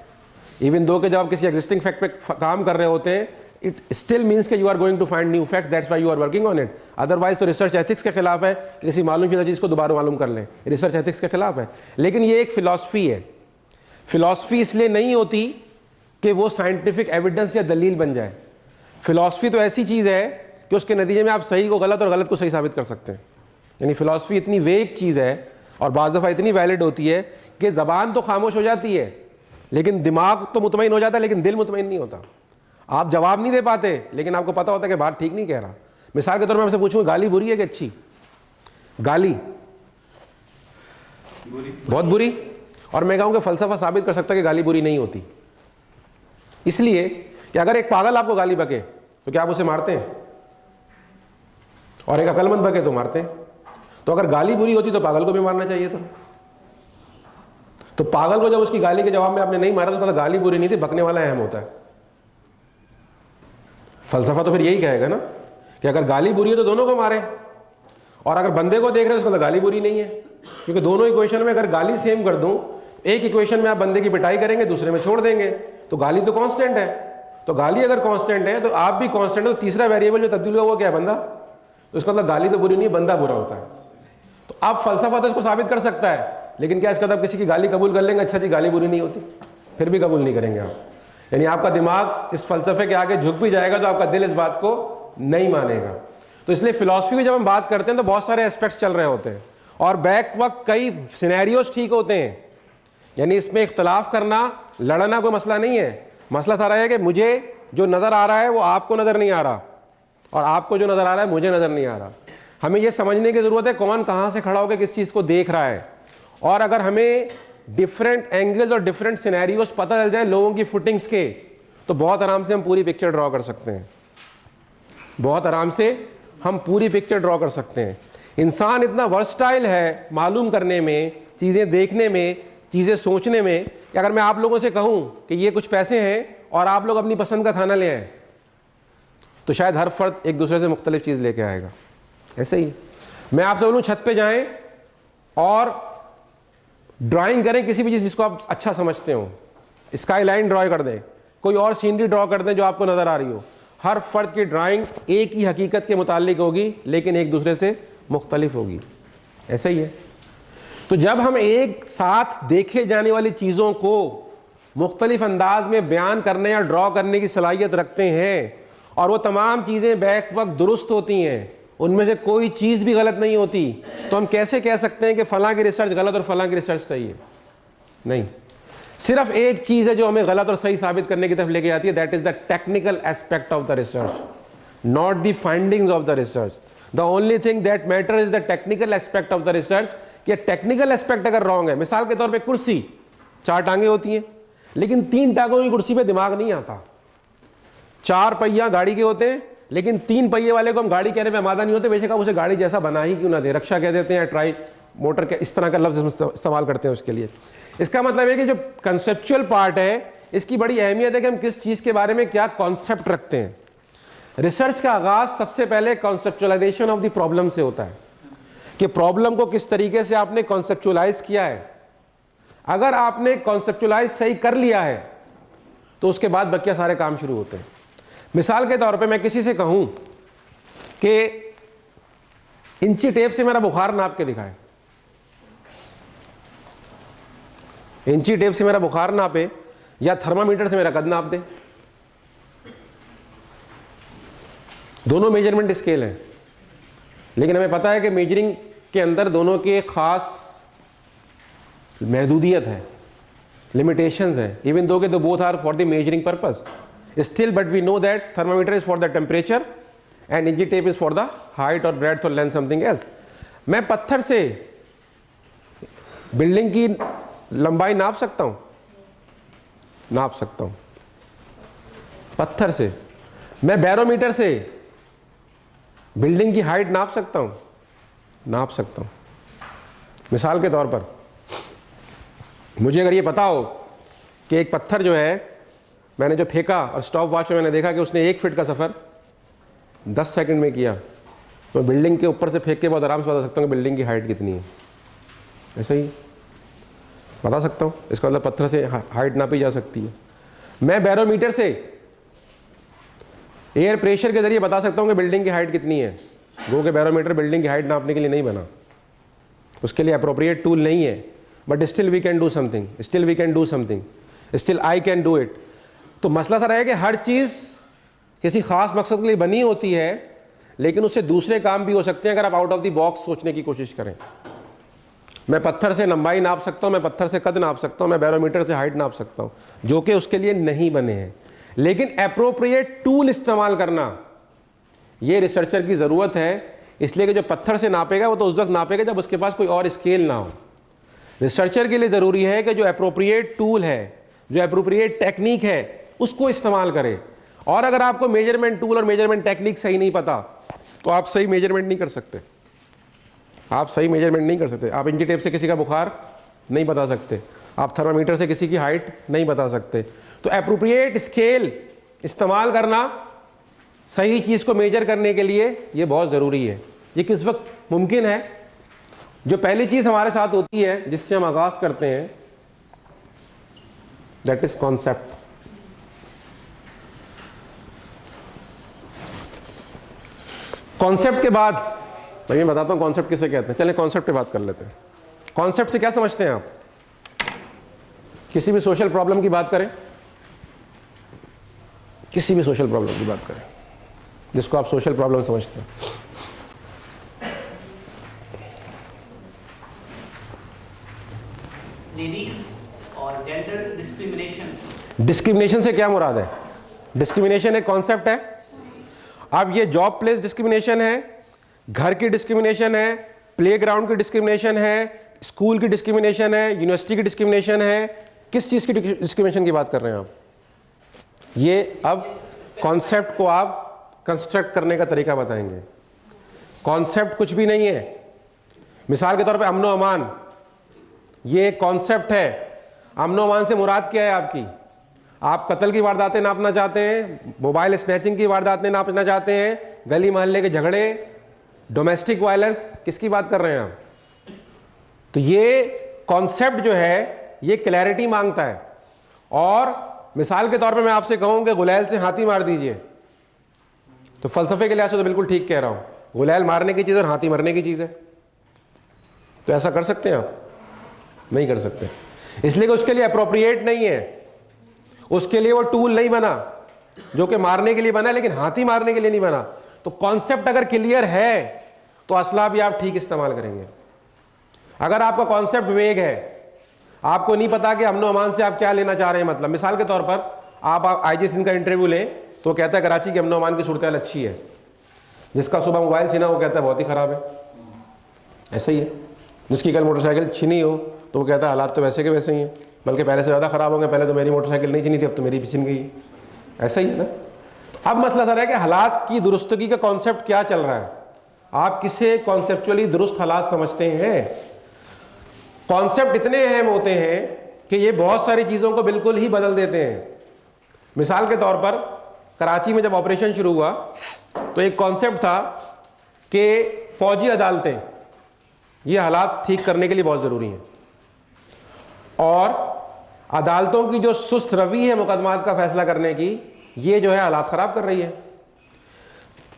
even though कि जब आप किसी एग्जिस्टिंग फैक्ट पे काम कर रहे होते हैं, इट स्टिल मीन्स कि you are going to find new facts, that's why you are working on it. Otherwise तो रिसर्च एथिक्स के खिलाफ है कि किसी मालूम शुदा चीज़ को दोबारा मालूम कर लें, रिसर्च एथिक्स के खिलाफ है। लेकिन ये एक फ़िलासफ़ी है। फ़िलासफ़ी इसलिए नहीं होती कि वो साइंटिफिक एविडेंस या दलील बन जाए। फ़िलासफ़ी तो ऐसी चीज़ है कि उसके नतीजे में आप सही को गलत और गलत को सही साबित कर सकते हैं। यानी फ़िलासफ़ी इतनी वेग चीज़ है और बाज़ दफ़ा इतनी वैलिड होती है कि ज़बान तो खामोश हो जाती है, लेकिन दिमाग तो मुतमईन हो जाता है, लेकिन दिल मुतमईन नहीं होता। आप जवाब नहीं दे पाते, लेकिन आपको पता होता है कि बात ठीक नहीं कह रहा। मिसाल के तौर पर मैं आपसे पूछूंगा, गाली बुरी है कि अच्छी? गाली बहुत बुरी। और मैं कहूँगा फ़लसफ़ा साबित कर सकता है कि गाली बुरी नहीं होती। इसलिए कि अगर एक पागल आपको गाली बके तो क्या आप उसे मारते हैं? और एक अक्लमंद बके तो मारते हैं। तो अगर गाली बुरी होती तो पागल को भी मारना चाहिए था। तो पागल को जब उसकी गाली के जवाब में आपने नहीं मारा तो उसका गाली बुरी नहीं थी, बकने वाला अहम होता है। फलसफा तो फिर यही कहेगा ना कि अगर गाली बुरी है तो दोनों को मारें, और अगर बंदे को देख रहे हैं उसका तो गाली बुरी नहीं है। क्योंकि दोनों इक्वेशन में अगर गाली सेम कर दूं, एक इक्वेशन में आप बंदे की पिटाई करेंगे, दूसरे में छोड़ देंगे, तो गाली तो कांस्टेंट है। तो गाली अगर कांस्टेंट है तो आप भी कांस्टेंट हो, तो तीसरा वेरिएबल जो तब्दील हुआ वो क्या है? बंदा। तो इसका मतलब गाली तो बुरी नहीं है, बंदा बुरा होता है। तो आप फलसफा तो इसको साबित कर सकता है, लेकिन क्या इसका मतलब किसी की गाली कबूल कर लेंगे, अच्छा जी गाली बुरी नहीं होती, फिर भी कबूल नहीं करेंगे आप। यानी आपका दिमाग इस फलसफे के आगे झुक भी जाएगा तो आपका दिल इस बात को नहीं मानेगा। तो इसलिए फिलॉसफी में जब हम बात करते हैं तो बहुत सारे एस्पेक्ट्स चल रहे होते हैं और बैक वक्त कई सिनेरियोज ठीक होते हैं। यानी इसमें इख्तलाफ करना, लड़ना कोई मसला नहीं है। मसला सारा है कि मुझे जो नज़र आ रहा है वो आपको नज़र नहीं आ रहा, और आपको जो नज़र आ रहा है मुझे नज़र नहीं आ रहा। हमें यह समझने की ज़रूरत है कौन कहाँ से खड़ा होकर किस चीज़ को देख रहा है। और अगर हमें डिफरेंट एंगल्स और डिफरेंट सिनेरियोज पता चल जाए लोगों की फुटिंग्स के, तो बहुत आराम से हम पूरी पिक्चर ड्रॉ कर सकते हैं। बहुत आराम से हम पूरी पिक्चर ड्रॉ कर सकते हैं। इंसान इतना वर्सटाइल है मालूम करने में, चीज़ें देखने में, चीज़ें सोचने में, कि अगर मैं आप लोगों से कहूँ कि ये कुछ पैसे हैं और आप लोग अपनी पसंद का खाना ले आए, तो शायद हर फर्द एक दूसरे से मुख्तलिफ चीज़ लेके आएगा। ऐसे ही मैं आपसे बोलूँ छत पे जाएं और ड्राइंग करें किसी भी चीज़ जिसको आप अच्छा समझते हो, स्काई लाइन ड्रॉ कर दें, कोई और सीनरी ड्रॉ कर दें जो आपको नज़र आ रही हो, हर फर्द की ड्राइंग एक ही हकीकत के मुतालिक होगी, लेकिन एक दूसरे से मुख्तलिफ होगी। ऐसा ही है। तो जब हम एक साथ देखे जाने वाली चीज़ों को मुख्तलिफ अंदाज में बयान करने या ड्रॉ करने की सलाहियत रखते हैं, और वो तमाम चीज़ें बैक वक्त दुरुस्त होती हैं, उनमें से कोई चीज़ भी गलत नहीं होती, तो हम कैसे कह सकते हैं कि फ़लाँ की रिसर्च गलत और फ़लाँ की रिसर्च सही है? नहीं, सिर्फ एक चीज़ है जो हमें गलत और सही साबित करने की तरफ लेके जाती है, that is the technical aspect of the research, not the findings of the research. The only thing that matter is the technical aspect of the research. कि टेक्निकल एस्पेक्ट अगर रॉन्ग है, मिसाल के तौर पे कुर्सी 4 टांगे होती हैं, लेकिन 3 टांगों की कुर्सी पे दिमाग नहीं आता। 4 पहिया गाड़ी के होते हैं, लेकिन 3 पहिए वाले को हम गाड़ी कहने में आमादा नहीं होते, बेशक आप उसे गाड़ी जैसा बना ही क्यों ना दे, रक्षा कह देते हैं, ट्राई मोटर के इस तरह का लफ्ज़ इस्तेमाल करते हैं उसके लिए। इसका मतलब है कि जो कंसेप्चुअल पार्ट है इसकी बड़ी अहमियत है कि हम किस चीज़ के बारे में क्या कॉन्सेप्ट रखते हैं। रिसर्च का आगाज़ सबसे पहले कॉन्सेप्चुअलाइजेशन ऑफ द प्रॉब्लम से होता है कि प्रॉब्लम को किस तरीके से आपने कॉन्सेप्चुअलाइज किया है। अगर आपने कॉन्सेप्चुअलाइज सही कर लिया है तो उसके बाद बाकी सारे काम शुरू होते हैं। मिसाल के तौर पे मैं किसी से कहूं कि इंची टेप से मेरा बुखार नाप के दिखाए, इंची टेप से मेरा बुखार नापे या थर्मामीटर से मेरा कद नाप दे, दोनों मेजरमेंट स्केल हैं, लेकिन हमें पता है कि मेजरिंग के अंदर दोनों की एक ख़ास महदूदियत है, लिमिटेशंस है, इवन दो के दो both are for the measuring purpose still, but we know that thermometer is for the temperature and इंची tape is for the height और ब्रेड्थ और लेंथ समथिंग एल्स। मैं पत्थर से बिल्डिंग की लंबाई नाप सकता हूँ? नाप सकता हूँ पत्थर से। मैं बैरोमीटर से बिल्डिंग की हाइट नाप सकता हूँ, नाप सकता हूँ। मिसाल के तौर पर मुझे अगर ये पता हो कि एक पत्थर जो है मैंने जो फेंका और स्टॉप वॉच में मैंने देखा कि उसने 1 फीट का सफ़र 10 सेकंड में किया, तो मैं बिल्डिंग के ऊपर से फेंक के बहुत आराम से बता सकता हूँ कि बिल्डिंग की हाइट कितनी है। ऐसा ही बता सकता हूँ, इसका मतलब पत्थर से हाइट नापी जा सकती है। मैं बैरोमीटर से एयर प्रेशर के जरिए बता सकता हूँ कि बिल्डिंग की हाइट कितनी है। गो के बैरोमीटर बिल्डिंग की हाइट नापने के लिए नहीं बना, उसके लिए अप्रोप्रिएट टूल नहीं है, but still we can do something, still we can do something, still I can do it. तो मसला सर है कि हर चीज़ किसी खास मकसद के लिए बनी होती है, लेकिन उससे दूसरे काम भी हो सकते हैं अगर आप आउट ऑफ द बॉक्स सोचने की कोशिश करें। मैं पत्थर से लंबाई नाप सकता हूँ, मैं पत्थर से कद नाप सकता हूँ, मैं बैरोमीटर से हाइट नाप सकता हूँ, जो कि उसके लिए नहीं बने हैं। लेकिन एप्रोप्रिएट टूल इस्तेमाल करना, ये रिसर्चर की ज़रूरत है। इसलिए कि जो पत्थर से नापेगा वो तो उस वक्त नापेगा जब उसके पास कोई और स्केल ना हो। रिसर्चर के लिए ज़रूरी है कि जो एप्रोप्रिएट टूल है, जो एप्रोप्रिएट टेक्निक है, उसको इस्तेमाल करें। और अगर आपको मेजरमेंट टूल और मेजरमेंट टेक्निक सही नहीं पता तो आप सही मेजरमेंट नहीं कर सकते। आप सही मेजरमेंट नहीं कर सकते। आप इंची टेप से किसी का बुखार नहीं बता सकते, आप थर्मामीटर से किसी की हाइट नहीं बता सकते। तो एप्रोप्रिएट स्केल इस्तेमाल करना सही चीज़ को मेजर करने के लिए ये बहुत ज़रूरी है। ये किस वक्त मुमकिन है? जो पहली चीज़ हमारे साथ होती है जिससे हम आगाज़ करते हैं, दैट इज कॉन्सेप्ट। कॉन्सेप्ट के बाद मैं बताता हूँ कॉन्सेप्ट किसे कहते हैं। चलिए कॉन्सेप्ट पे बात कर लेते हैं। कॉन्सेप्ट से क्या समझते हैं आप? किसी भी सोशल प्रॉब्लम की बात करें, किसी भी सोशल प्रॉब्लम की बात करें जिसको आप सोशल प्रॉब्लम समझते हैं, लेडीज और जेंडर डिस्क्रिमिनेशन। डिस्क्रिमिनेशन से क्या मुराद है? डिस्क्रिमिनेशन एक कॉन्सेप्ट है। अब ये जॉब प्लेस डिस्क्रिमिनेशन है, घर की डिस्क्रिमिनेशन है, प्लेग्राउंड की डिस्क्रिमिनेशन है, स्कूल की डिस्क्रिमिनेशन है, यूनिवर्सिटी की डिस्क्रिमिनेशन है। किस चीज़ की डिस्क्रिमिनेशन की बात कर रहे हैं आप? ये अब कॉन्सेप्ट को आप कंस्ट्रक्ट करने का तरीका बताएंगे। कॉन्सेप्ट कुछ भी नहीं है। मिसाल के तौर पे अमनो अमान, ये एक कॉन्सेप्ट है। अमनो अमान से मुराद क्या है आपकी? आप कत्ल की वारदातें नापना चाहते हैं, मोबाइल स्नैचिंग की वारदातें नापना चाहते हैं, गली मोहल्ले के झगड़े, डोमेस्टिक वायलेंस, किसकी बात कर रहे हैं आप? तो ये कॉन्सेप्ट जो है ये क्लैरिटी मांगता है। और मिसाल के तौर पे मैं आपसे कहूँ कि गुलैल से हाथी मार दीजिए, तो फ़लसफ़े के लिहाज से तो बिल्कुल ठीक कह रहा हूँ, गुलैल मारने की चीज़ और हाथी मरने की चीज़ है। तो ऐसा कर सकते हैं आप? नहीं कर सकते, इसलिए कि उसके लिए अप्रोप्रिएट नहीं है, उसके लिए वो टूल नहीं बना जो कि मारने के लिए बना, लेकिन हाथी मारने के लिए नहीं बना। तो कॉन्सेप्ट अगर क्लियर है तो असला भी आप ठीक इस्तेमाल करेंगे। अगर आपका कॉन्सेप्ट वेग है, आपको नहीं पता कि अमनो अमान से आप क्या लेना चाह रहे हैं, मतलब मिसाल के तौर पर आप आईजी सिंह का इंटरव्यू लें तो वो कहता है कराची के अमनो अमान की सूरत हाल अच्छी है, जिसका सुबह मोबाइल छीना वो कहता है बहुत ही ख़राब है। ऐसा ही है, जिसकी कल मोटरसाइकिल छीनी हो तो वो कहता है हालात तो वैसे के वैसे ही हैं, बल्कि पहले से ज़्यादा ख़राब होंगे, पहले तो मेरी मोटरसाइकिल नहीं छीनी थी, अब तो मेरी भी छिन गई। ऐसा ही है ना। अब मसला सर है कि हालात की दुरुस्तगी का कॉन्सेप्ट क्या चल रहा है, आप किसे कॉन्सेप्चुअली दुरुस्त हालात समझते हैं। कॉन्सेप्ट इतने अहम होते हैं कि ये बहुत सारी चीज़ों को बिल्कुल ही बदल देते हैं। मिसाल के तौर पर कराची में जब ऑपरेशन शुरू हुआ तो एक कॉन्सेप्ट था कि फ़ौजी अदालतें ये हालात ठीक करने के लिए बहुत ज़रूरी हैं, और अदालतों की जो सुस्त रवि है मुकदमात का फैसला करने की, ये जो है हालात ख़राब कर रही है।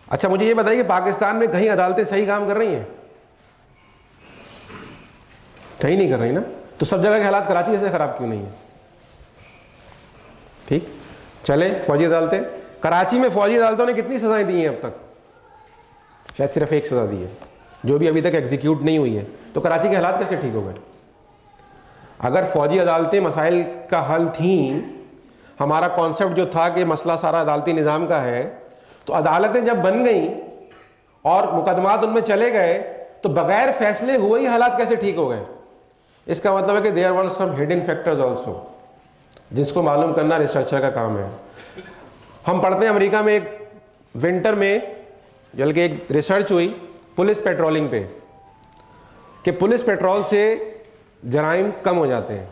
अच्छा मुझे ये बताइए, पाकिस्तान में कहीं अदालतें सही काम कर रही हैं? सही नहीं कर रही ना। तो सब जगह के हालात कराची जैसे ख़राब क्यों नहीं है? ठीक चले, फ़ौजी अदालतें, कराची में फ़ौजी अदालतों ने कितनी सज़ाएं दी हैं अब तक? शायद सिर्फ एक सज़ा दी है जो भी अभी तक एग्जीक्यूट नहीं हुई है। तो कराची के हालात कैसे ठीक हो गए? अगर फ़ौजी अदालतें मसाइल का हल थीं, हमारा कॉन्सेप्ट जो था कि मसला सारा अदालती निज़ाम का है, तो अदालतें जब बन गई और मुकदमात उनमें चले गए तो बग़ैर फैसले हुए ही हालात कैसे ठीक हो गए? इसका मतलब है कि there were some hidden factors also, जिसको मालूम करना रिसर्चर का काम है। हम पढ़ते हैं अमेरिका में एक विंटर में बल्कि एक रिसर्च हुई पुलिस पेट्रोलिंग पे कि पुलिस पेट्रोल से जराइम कम हो जाते हैं।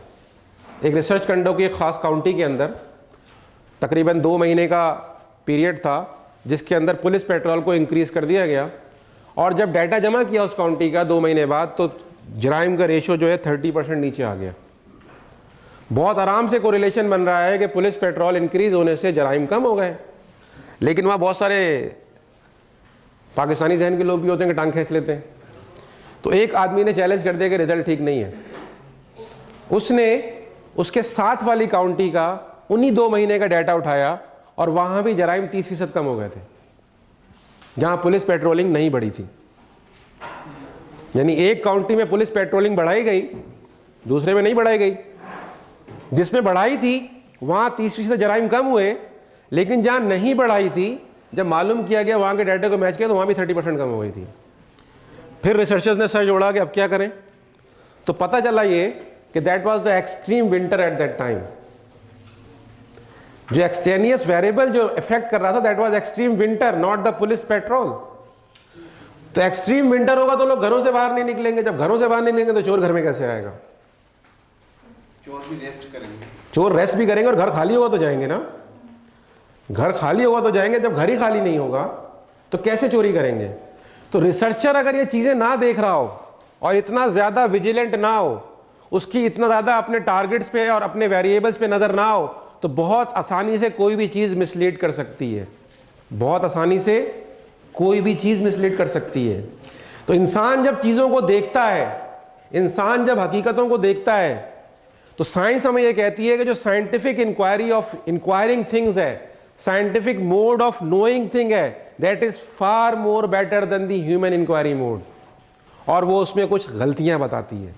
एक रिसर्च कंडक्ट की एक ख़ास काउंटी के अंदर तकरीबन 2 महीने का पीरियड था जिसके अंदर पुलिस पेट्रोल को इंक्रीज़ कर दिया गया, और जब डाटा जमा किया उस काउंटी का 2 महीने बाद तो जराइम का रेशो जो है 30% नीचे आ गया। बहुत आराम से कोरिलेशन बन रहा है कि पुलिस पेट्रोल इंक्रीज़ होने से जराइम कम हो गए, लेकिन वहाँ बहुत सारे पाकिस्तानी जहन के लोग भी होते हैं कि टांग खींच लेते हैं। तो एक आदमी ने चैलेंज कर दिया कि रिजल्ट ठीक नहीं है। उसने उसके साथ वाली काउंटी का उन्हीं 2 महीने का डाटा उठाया और वहाँ भी जराइम 30% कम हो गए थे जहाँ पुलिस पेट्रोलिंग नहीं बढ़ी थी। यानी एक काउंटी में पुलिस पेट्रोलिंग बढ़ाई गई, दूसरे में नहीं बढ़ाई गई। जिसमें बढ़ाई थी वहाँ 30% जराइम कम हुए, लेकिन जहाँ नहीं बढ़ाई थी जब मालूम किया गया वहाँ के डाटे को मैच किया तो वहाँ भी 30% कम हो गई थी। फिर रिसर्चर्स ने सर जोड़ा कि अब क्या करें, तो पता चला ये कि that was the extreme winter at that time. जो एक्सटेनियस वेरिएबल जो इफेक्ट कर रहा था that was extreme winter, not the police petrol. तो एक्सट्रीम विंटर होगा तो लोग घरों से बाहर नहीं निकलेंगे, जब घरों से बाहर नहीं निकलेंगे तो चोर घर में कैसे आएगा? चोर भी रेस्ट करेंगे, चोर रेस्ट भी करेंगे और घर खाली होगा तो जाएंगे ना। घर खाली होगा तो जाएंगे, जब घर ही खाली नहीं होगा तो कैसे चोरी करेंगे? तो रिसर्चर अगर ये चीज़ें ना देख रहा हो और इतना ज़्यादा विजिलेंट ना हो, उसकी इतना ज़्यादा अपने टारगेट्स पे और अपने वेरिएबल्स पे नज़र ना हो, तो बहुत आसानी से कोई भी चीज़ मिसलीड कर सकती है। बहुत आसानी से कोई भी चीज़ मिसलीड कर सकती है। तो इंसान जब चीज़ों को देखता है, इंसान जब हकीकतों को देखता है, तो साइंस हमें यह कहती है कि जो scientific inquiry of inquiring things है, scientific mode of knowing thing है, that is far more better than the human inquiry mode. और वो उसमें कुछ गलतियां बताती है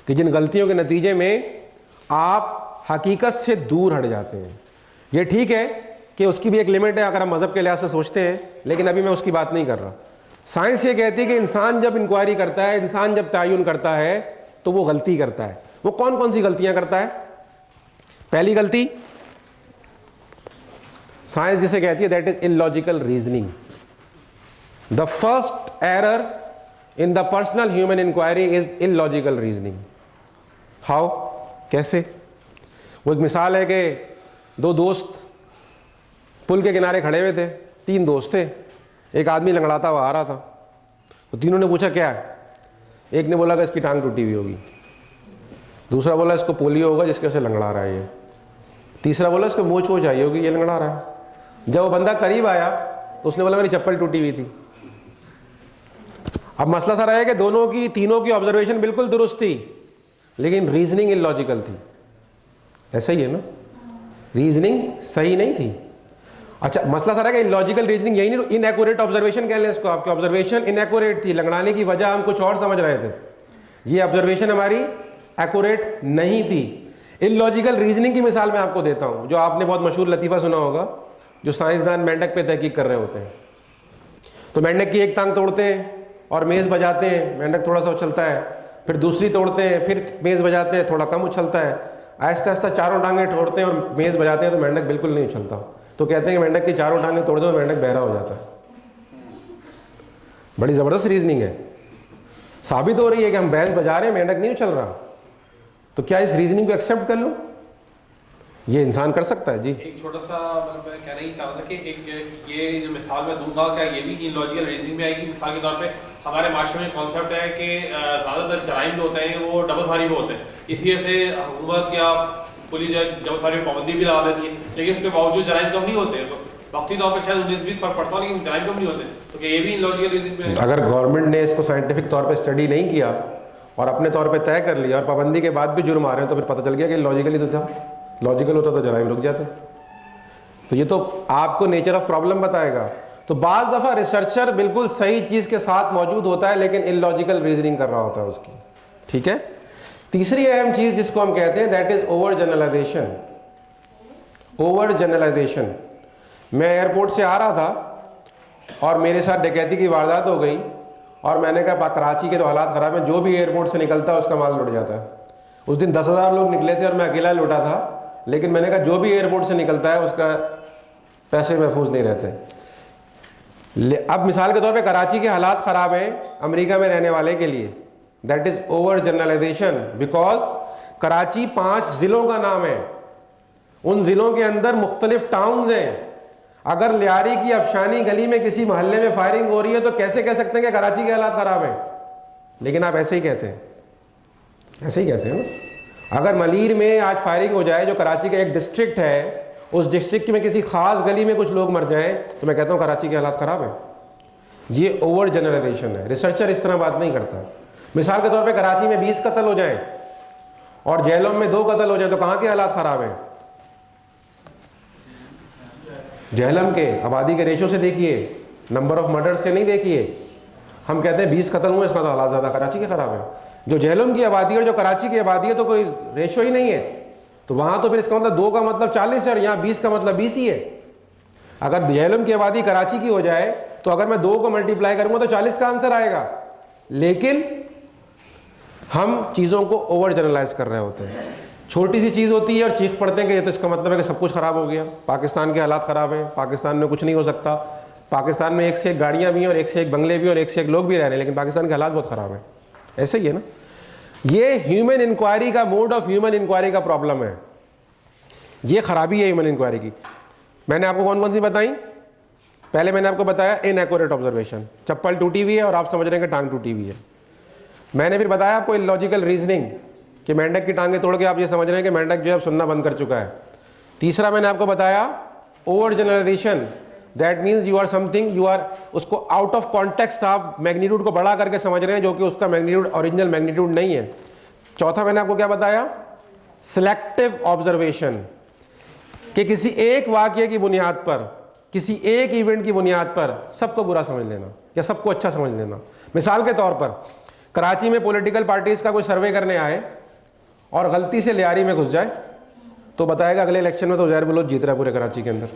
कि जिन गलतियों के नतीजे में आप हकीकत से दूर हट जाते हैं। ये ठीक है कि उसकी भी एक लिमिट है अगर हम मज़हब के लिहाज से सोचते हैं, लेकिन अभी मैं उसकी बात नहीं कर रहा। साइंस ये कहती है कि इंसान जब इंक्वायरी करता है, इंसान जब तयन करता है तो वो गलती करता है। वो कौन कौन सी गलतियां करता है? पहली गलती साइंस जिसे कहती है that is illogical reasoning. The first error in the personal human inquiry is illogical reasoning. How? कैसे? वो एक मिसाल है कि 2 दोस्त पुल के किनारे खड़े हुए थे, 3 दोस्त थे, एक आदमी लंगड़ाता हुआ आ रहा था, तो तीनों ने पूछा क्या है? एक ने बोला कि इसकी टांग टूटी हुई होगी, दूसरा बोला इसको पोलियो होगा जिसके से लंगड़ा रहा है ये, तीसरा बोला इसको मोच वोच आई होगी ये लंगड़ा रहा है। जब वो बंदा करीब आया तो उसने बोला मेरी चप्पल टूटी हुई थी। अब मसला था रहा कि तीनों की ऑब्जर्वेशन बिल्कुल दुरुस्त थी, लेकिन रीजनिंग इलॉजिकल थी। ऐसा ही है ना, रीजनिंग सही नहीं थी। अच्छा, मसला था रहा कि इलॉजिकल रीजनिंग यही नहीं, इनएक्यूरेट ऑब्जर्वेशन कह लें इसको। आपकी ऑब्जर्वेशन इनएक्यूरेट थी, लंगड़ाने की वजह हम कुछ और समझ रहे थे, ये ऑब्जर्वेशन हमारी एक्यूरेट नहीं थी। इलॉजिकल रीजनिंग की मिसाल मैं आपको देता हूं, जो आपने बहुत मशहूर लतीफ़ा सुना होगा, जो साइंसदान मेंढक पे तहकीक कर रहे होते हैं। तो मेंढक की एक टांग तोड़ते हैं और मेज़ बजाते हैं, मेंढक थोड़ा सा उछलता है, फिर दूसरी तोड़ते हैं, फिर मेज़ बजाते हैं, थोड़ा कम उछलता है। आहिस्ता आहिस्ता 4 टांगें तोड़ते हैं और मेज़ बजाते हैं तो मेंढक बिल्कुल नहीं उछलता। तो कहते हैं कि मेंढक की 4 टांगें तोड़ दो, मेंढक बहरा हो जाता है। बड़ी ज़बरदस्त रीजनिंग है, साबित हो रही है कि हम भैंस बजा रहे हैं, मेंढक नहीं उछल रहा। तो क्या इस रीजनिंग को एक्सेप्ट कर लो? ये इंसान कर सकता है जी। एक छोटा सा मतलब मैं कहना ही चाह रहा था कि एक ये जो मिसाल मैं दूंगा, क्या ये भी इलॉजिकल रीजनिंग में आएगी? मिसाल के तौर पे हमारे माशरे में कॉन्सेप्ट है कि ज़्यादातर जराइम जो होते हैं वो डबल सारी में होते हैं, इसी वजह से हुकूमत या पुलिस जो है डबल सारी में पाबंदी भी लगा देती है, लेकिन उसके बावजूद जराइम कम नहीं होते। तो वक्ती तौर पर शायद 19-20 फर्क पड़ता है, लेकिन जराइम कम नहीं होते। तो क्या ये भी इलॉजिकल रीजनिंग में? अगर गवर्नमेंट ने इसको साइंटिफिक तौर पर स्टडी नहीं किया और अपने तौर पर तय कर लिया और पाबंदी के बाद भी जुर्म आ रहे हैं, तो फिर पता चल गया कि लॉजिकली तो था, लॉजिकल होता तो जराइम रुक जाते। तो ये तो आपको नेचर ऑफ प्रॉब्लम बताएगा। तो बाज़ दफ़ा रिसर्चर बिल्कुल सही चीज़ के साथ मौजूद होता है लेकिन इलॉजिकल रीजनिंग कर रहा होता है उसकी। ठीक है। तीसरी अहम चीज़ जिसको हम कहते हैं that is overgeneralisation. Overgeneralisation. मैं एयरपोर्ट से आ रहा था और मेरे साथ डकैती की वारदात हो गई और मैंने कहा कराची के तो हालात ख़राब हैं, जो भी एयरपोर्ट से निकलता है उसका माल लुट जाता है। उस दिन 10,000 लोग निकले थे और मैं अकेला लुटा था, लेकिन मैंने कहा जो भी एयरपोर्ट से निकलता है उसका पैसे महफूज नहीं रहते। अब मिसाल के तौर पे कराची के हालात ख़राब हैं अमेरिका में रहने वाले के लिए, that is overgeneralisation, because Karachi 5 ज़िलों का नाम है, उन ज़िलों के अंदर मुख्तलिफ टाउन्स हैं। अगर लियारी की अफशानी गली में किसी मोहल्ले में फायरिंग हो रही है तो कैसे कह सकते हैं कि कराची के हालात ख़राब हैं? लेकिन आप ऐसे ही कहते हैं, ऐसे ही कहते हैं ना। अगर मलीर में आज फायरिंग हो जाए, जो कराची का एक डिस्ट्रिक्ट है, उस डिस्ट्रिक्ट में किसी खास गली में कुछ लोग मर जाएं, तो मैं कहता हूँ कराची के हालात ख़राब है। ये ओवर जनरलाइजेशन है, रिसर्चर इस तरह बात नहीं करता। मिसाल के तौर पे कराची में 20 कत्ल हो जाएं और जेहलम में 2 कत्ल हो जाएं, तो कहाँ के हालात ख़राब हैं? जेहलम के आबादी के रेशो से देखिए, नंबर ऑफ मर्डर से नहीं देखिए। हम कहते हैं 20 कत्ल हुए, इसका तो हालात ज़्यादा कराची के ख़राब है। जो जेहलम की आबादी और जो कराची की आबादी है तो कोई रेशो ही नहीं है, तो वहाँ तो फिर इसका मतलब 2 का मतलब 40 है और यहाँ 20 का मतलब 20 ही है। अगर जेहलम की आबादी कराची की हो जाए तो अगर मैं 2 को मल्टीप्लाई करूँगा तो 40 का आंसर आएगा। लेकिन हम चीज़ों को ओवर जनरलाइज कर रहे होते हैं। छोटी सी चीज़ होती है और चीख पड़ते हैं कि ये तो इसका मतलब है कि सब कुछ ख़राब हो गया, पाकिस्तान के हालात ख़राब हैं, पाकिस्तान में कुछ नहीं हो सकता, पाकिस्तान में एक से एक गाड़ियाँ भी हैं और एक से एक बंगले भी और एक से एक लोग भी रह रहे हैं, लेकिन पाकिस्तान के हालात बहुत ख़राब हैं। ऐसे ही है ना। ये ह्यूमन इंक्वायरी का, मोड ऑफ ह्यूमन इंक्वायरी का प्रॉब्लम है। ये खराबी है ह्यूमन इंक्वायरी की। मैंने आपको कौन कौन सी बताई? पहले मैंने आपको बताया इनएक्यूरेट ऑब्जर्वेशन, चप्पल टूटी हुई है और आप समझ रहे हैं कि टांग टूटी हुई है। मैंने फिर बताया आपको इलॉजिकल रीजनिंग कि मेंढक की टांगें तोड़ के आप ये समझ रहे हैं कि मेंढक जो है सुनना बंद कर चुका है। तीसरा मैंने आपको बताया overgeneralisation, that means you are something, you are उसको आउट ऑफ कॉन्टेक्स्ट आप मैग्नीट्यूड को बड़ा करके समझ रहे हैं, जो कि उसका मैग्नीट्यूड ओरिजिनल मैग्नीट्यूड नहीं है। चौथा मैंने आपको क्या बताया? सिलेक्टिव ऑब्जर्वेशन, कि किसी एक वाक़ये की बुनियाद पर, किसी एक इवेंट की बुनियाद पर सबको बुरा समझ लेना या सबको अच्छा समझ लेना। मिसाल के तौर पर कराची में पॉलिटिकल पार्टीज़ का कोई सर्वे करने आए और गलती से लियारी में घुस जाए तो बताएगा अगले इलेक्शन में तो ज़ाहिर बलोच जीत रहा है पूरे कराची के अंदर।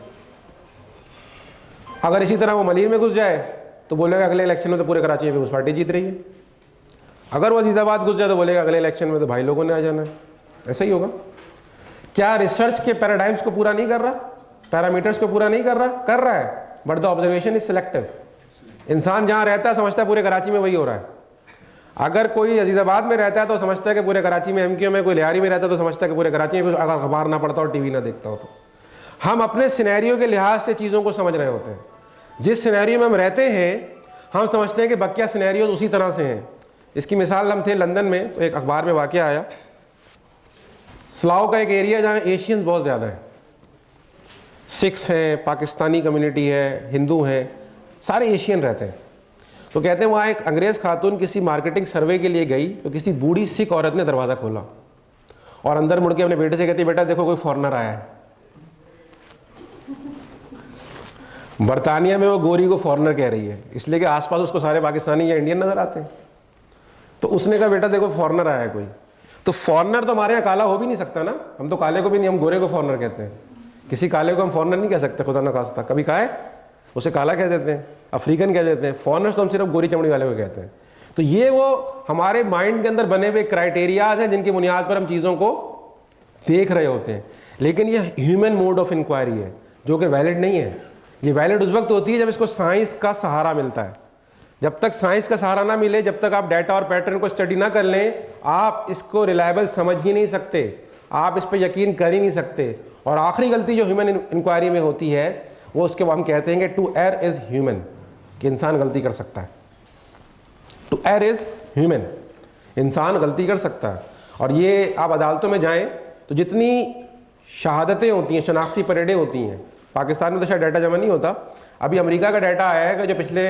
अगर इसी तरह वो मलीर में घुस जाए तो बोलेगा अगले इलेक्शन में तो पूरे कराची में पीपल्स पार्टी जीत रही है। अगर वो अजीदाबाद घुस जाए तो बोलेगा अगले इलेक्शन में तो भाई लोगों ने आ जाना है। ऐसा ही होगा। क्या रिसर्च के पैराडाइम्स को पूरा नहीं कर रहा, पैरामीटर्स को पूरा नहीं कर रहा? कर रहा है, but the observation is selective. इंसान जहाँ रहता है समझता है पूरे कराची में वही हो रहा है। अगर कोई अजीज़ाबाद में रहता है तो समझता है कि पूरे कराची में एमक्यू में, कोई लियारी में रहता है तो समझता है कि पूरे कराची में, अगर अखबार ना पढ़ता और टीवी ना देखता हो तो। हम अपने सिनेरियो के लिहाज से चीज़ों को समझ रहे होते हैं। जिस सिनेरियो में हम रहते हैं हम समझते हैं कि बकिया सिनेरियो उसी तरह से हैं। इसकी मिसाल हम थे लंदन में, तो एक अखबार में वाक़या आया, स्लाव का एक एरिया जहाँ एशियंस बहुत ज़्यादा हैं, सिख्स हैं, पाकिस्तानी कम्युनिटी है, हिंदू हैं, सारे एशियन रहते हैं। तो कहते हैं वहाँ एक अंग्रेज़ खातून किसी मार्केटिंग सर्वे के लिए गई तो किसी बूढ़ी सिख औरत ने दरवाज़ा खोला और अंदर मुड़ के अपने बेटे से कहती, बेटा देखो कोई फॉरेनर आया है। बरतानिया में वो गोरी को फॉरेनर कह रही है, इसलिए कि आसपास उसको सारे पाकिस्तानी या इंडियन नज़र आते हैं। तो उसने कहा बेटा देखो फॉरेनर आया है कोई। तो फॉरेनर तो हमारे यहाँ काला हो भी नहीं सकता ना, हम तो काले को भी नहीं, हम गोरे को फॉरेनर कहते हैं। किसी काले को हम फॉरेनर नहीं कह सकते, खुदा न खास्ता। कभी कहा है? उसे काला कह देते हैं, अफ्रीकन कह देते हैं। फॉरेनर्स तो हम सिर्फ गोरी चमड़ी वाले को कहते हैं। तो ये वो हमारे माइंड के अंदर बने हुए क्राइटेरियाज हैं जिनकी बुनियाद पर हम चीज़ों को देख रहे होते हैं। लेकिन ये ह्यूमन मोड ऑफ इंक्वायरी है जो कि वैलिड नहीं है। ये वैलिड उस वक्त होती है जब इसको साइंस का सहारा मिलता है। जब तक साइंस का सहारा ना मिले, जब तक आप डाटा और पैटर्न को स्टडी ना कर लें, आप इसको रिलायबल समझ ही नहीं सकते, आप इस पर यकीन कर ही नहीं सकते। और आखिरी गलती जो ह्यूमन इंक्वायरी में होती है वो उसके हम कहते हैं कि टू एयर इज़ ह्यूमन, कि इंसान गलती कर सकता है। टू एयर इज़ ह्यूमन, इंसान गलती कर सकता है। और ये आप अदालतों में जाएं तो जितनी शहादतें होती हैं, शनाख्ती परेडें होती हैं, पाकिस्तान में तो शायद डाटा जमा नहीं होता, अभी अमेरिका का डाटा आया है कि जो पिछले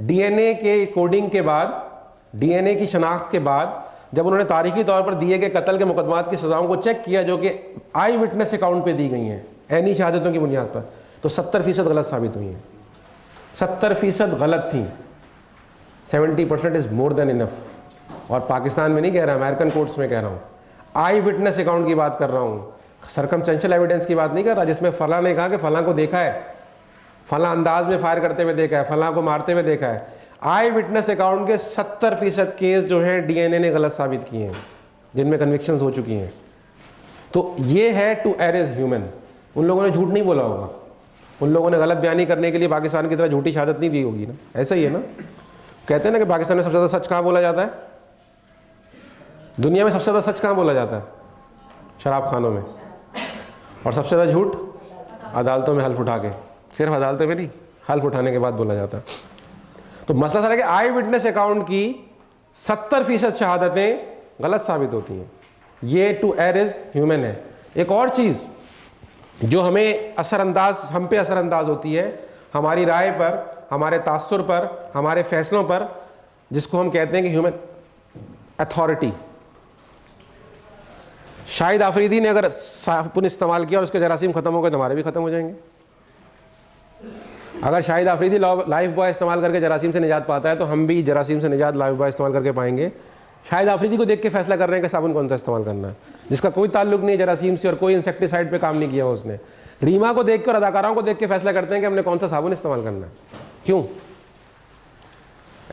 डीएनए के कोडिंग के बाद, डीएनए की शनाख्त के बाद जब उन्होंने तारीखी तौर पर दिए गए कत्ल के मुकदमात की सज़ाओं को चेक किया जो कि आई विटनेस अकाउंट पे दी गई हैं, ऐनी शहादतों की बुनियाद पर, तो 70% गलत साबित हुई हैं। 70% गलत थी। 70% इज़ मोर देन इनफ। और पाकिस्तान में नहीं कह रहा, अमेरिकन कोर्ट्स में कह रहा हूँ। आई विटनेस अकाउंट की बात कर रहा हूँ, सरकमस्टेंशियल एविडेंस की बात नहीं कर रहा जिसमें फ़लाँ ने कहा कि फ़लाँ को देखा है, फ़लाँ अंदाज में फायर करते हुए देखा है, फ़लाँ को मारते हुए देखा है। आई विटनेस अकाउंट के 70% केस जो हैं डीएनए ने गलत साबित किए हैं, जिनमें कन्विक्शंस हो चुकी हैं। तो ये है टू एयर इज़ ह्यूमन। उन लोगों ने झूठ नहीं बोला होगा, उन लोगों ने गलत बयानी करने के लिए पाकिस्तान की तरह झूठी शहादत नहीं दी होगी ना, ऐसा ही है ना। कहते हैं ना कि पाकिस्तान में सबसे ज़्यादा सच कहाँ बोला जाता है, दुनिया में सबसे ज़्यादा सच कहाँ बोला जाता है, शराब खानों में, और सबसे ज़्यादा झूठ अदालतों में हल्फ उठा के, सिर्फ अदालतों में नहीं, हल्फ उठाने के बाद बोला जाता है। तो मसला सर है कि आई विटनेस अकाउंट की 70% शहादतें गलत साबित होती हैं। ये टू एयर इज ह्यूमन है। एक और चीज़ जो हमें असरअंदाज, हम पे असरअंदाज होती है, हमारी राय पर, हमारे तासुर पर, हमारे फैसलों पर, जिसको हम कहते हैं कि ह्यूमन अथॉरिटी। शाहिद आफरीदी ने अगर साबुन इस्तेमाल किया और उसके जरासीम खत्म हो गए तो हमारे भी खत्म हो जाएंगे। अगर शाहिद आफरीदी लाइफ बॉय इस्तेमाल करके जरासीम से निजात पाता है तो हम भी जरासीम से निजात लाइफ बॉय इस्तेमाल करके पाएंगे। शाहिद आफरीदी को देख के फैसला कर रहे हैं कि साबुन कौन सा इस्तेमाल करना है, जिसका कोई ताल्लुक नहीं जरासीम से और कोई इंसेक्टिसाइड पे काम नहीं किया उसने। रीमा को देख के और अदाकाराओं को देख के फैसला करते हैं कि हमने कौन सा साबुन इस्तेमाल करना है। क्यों?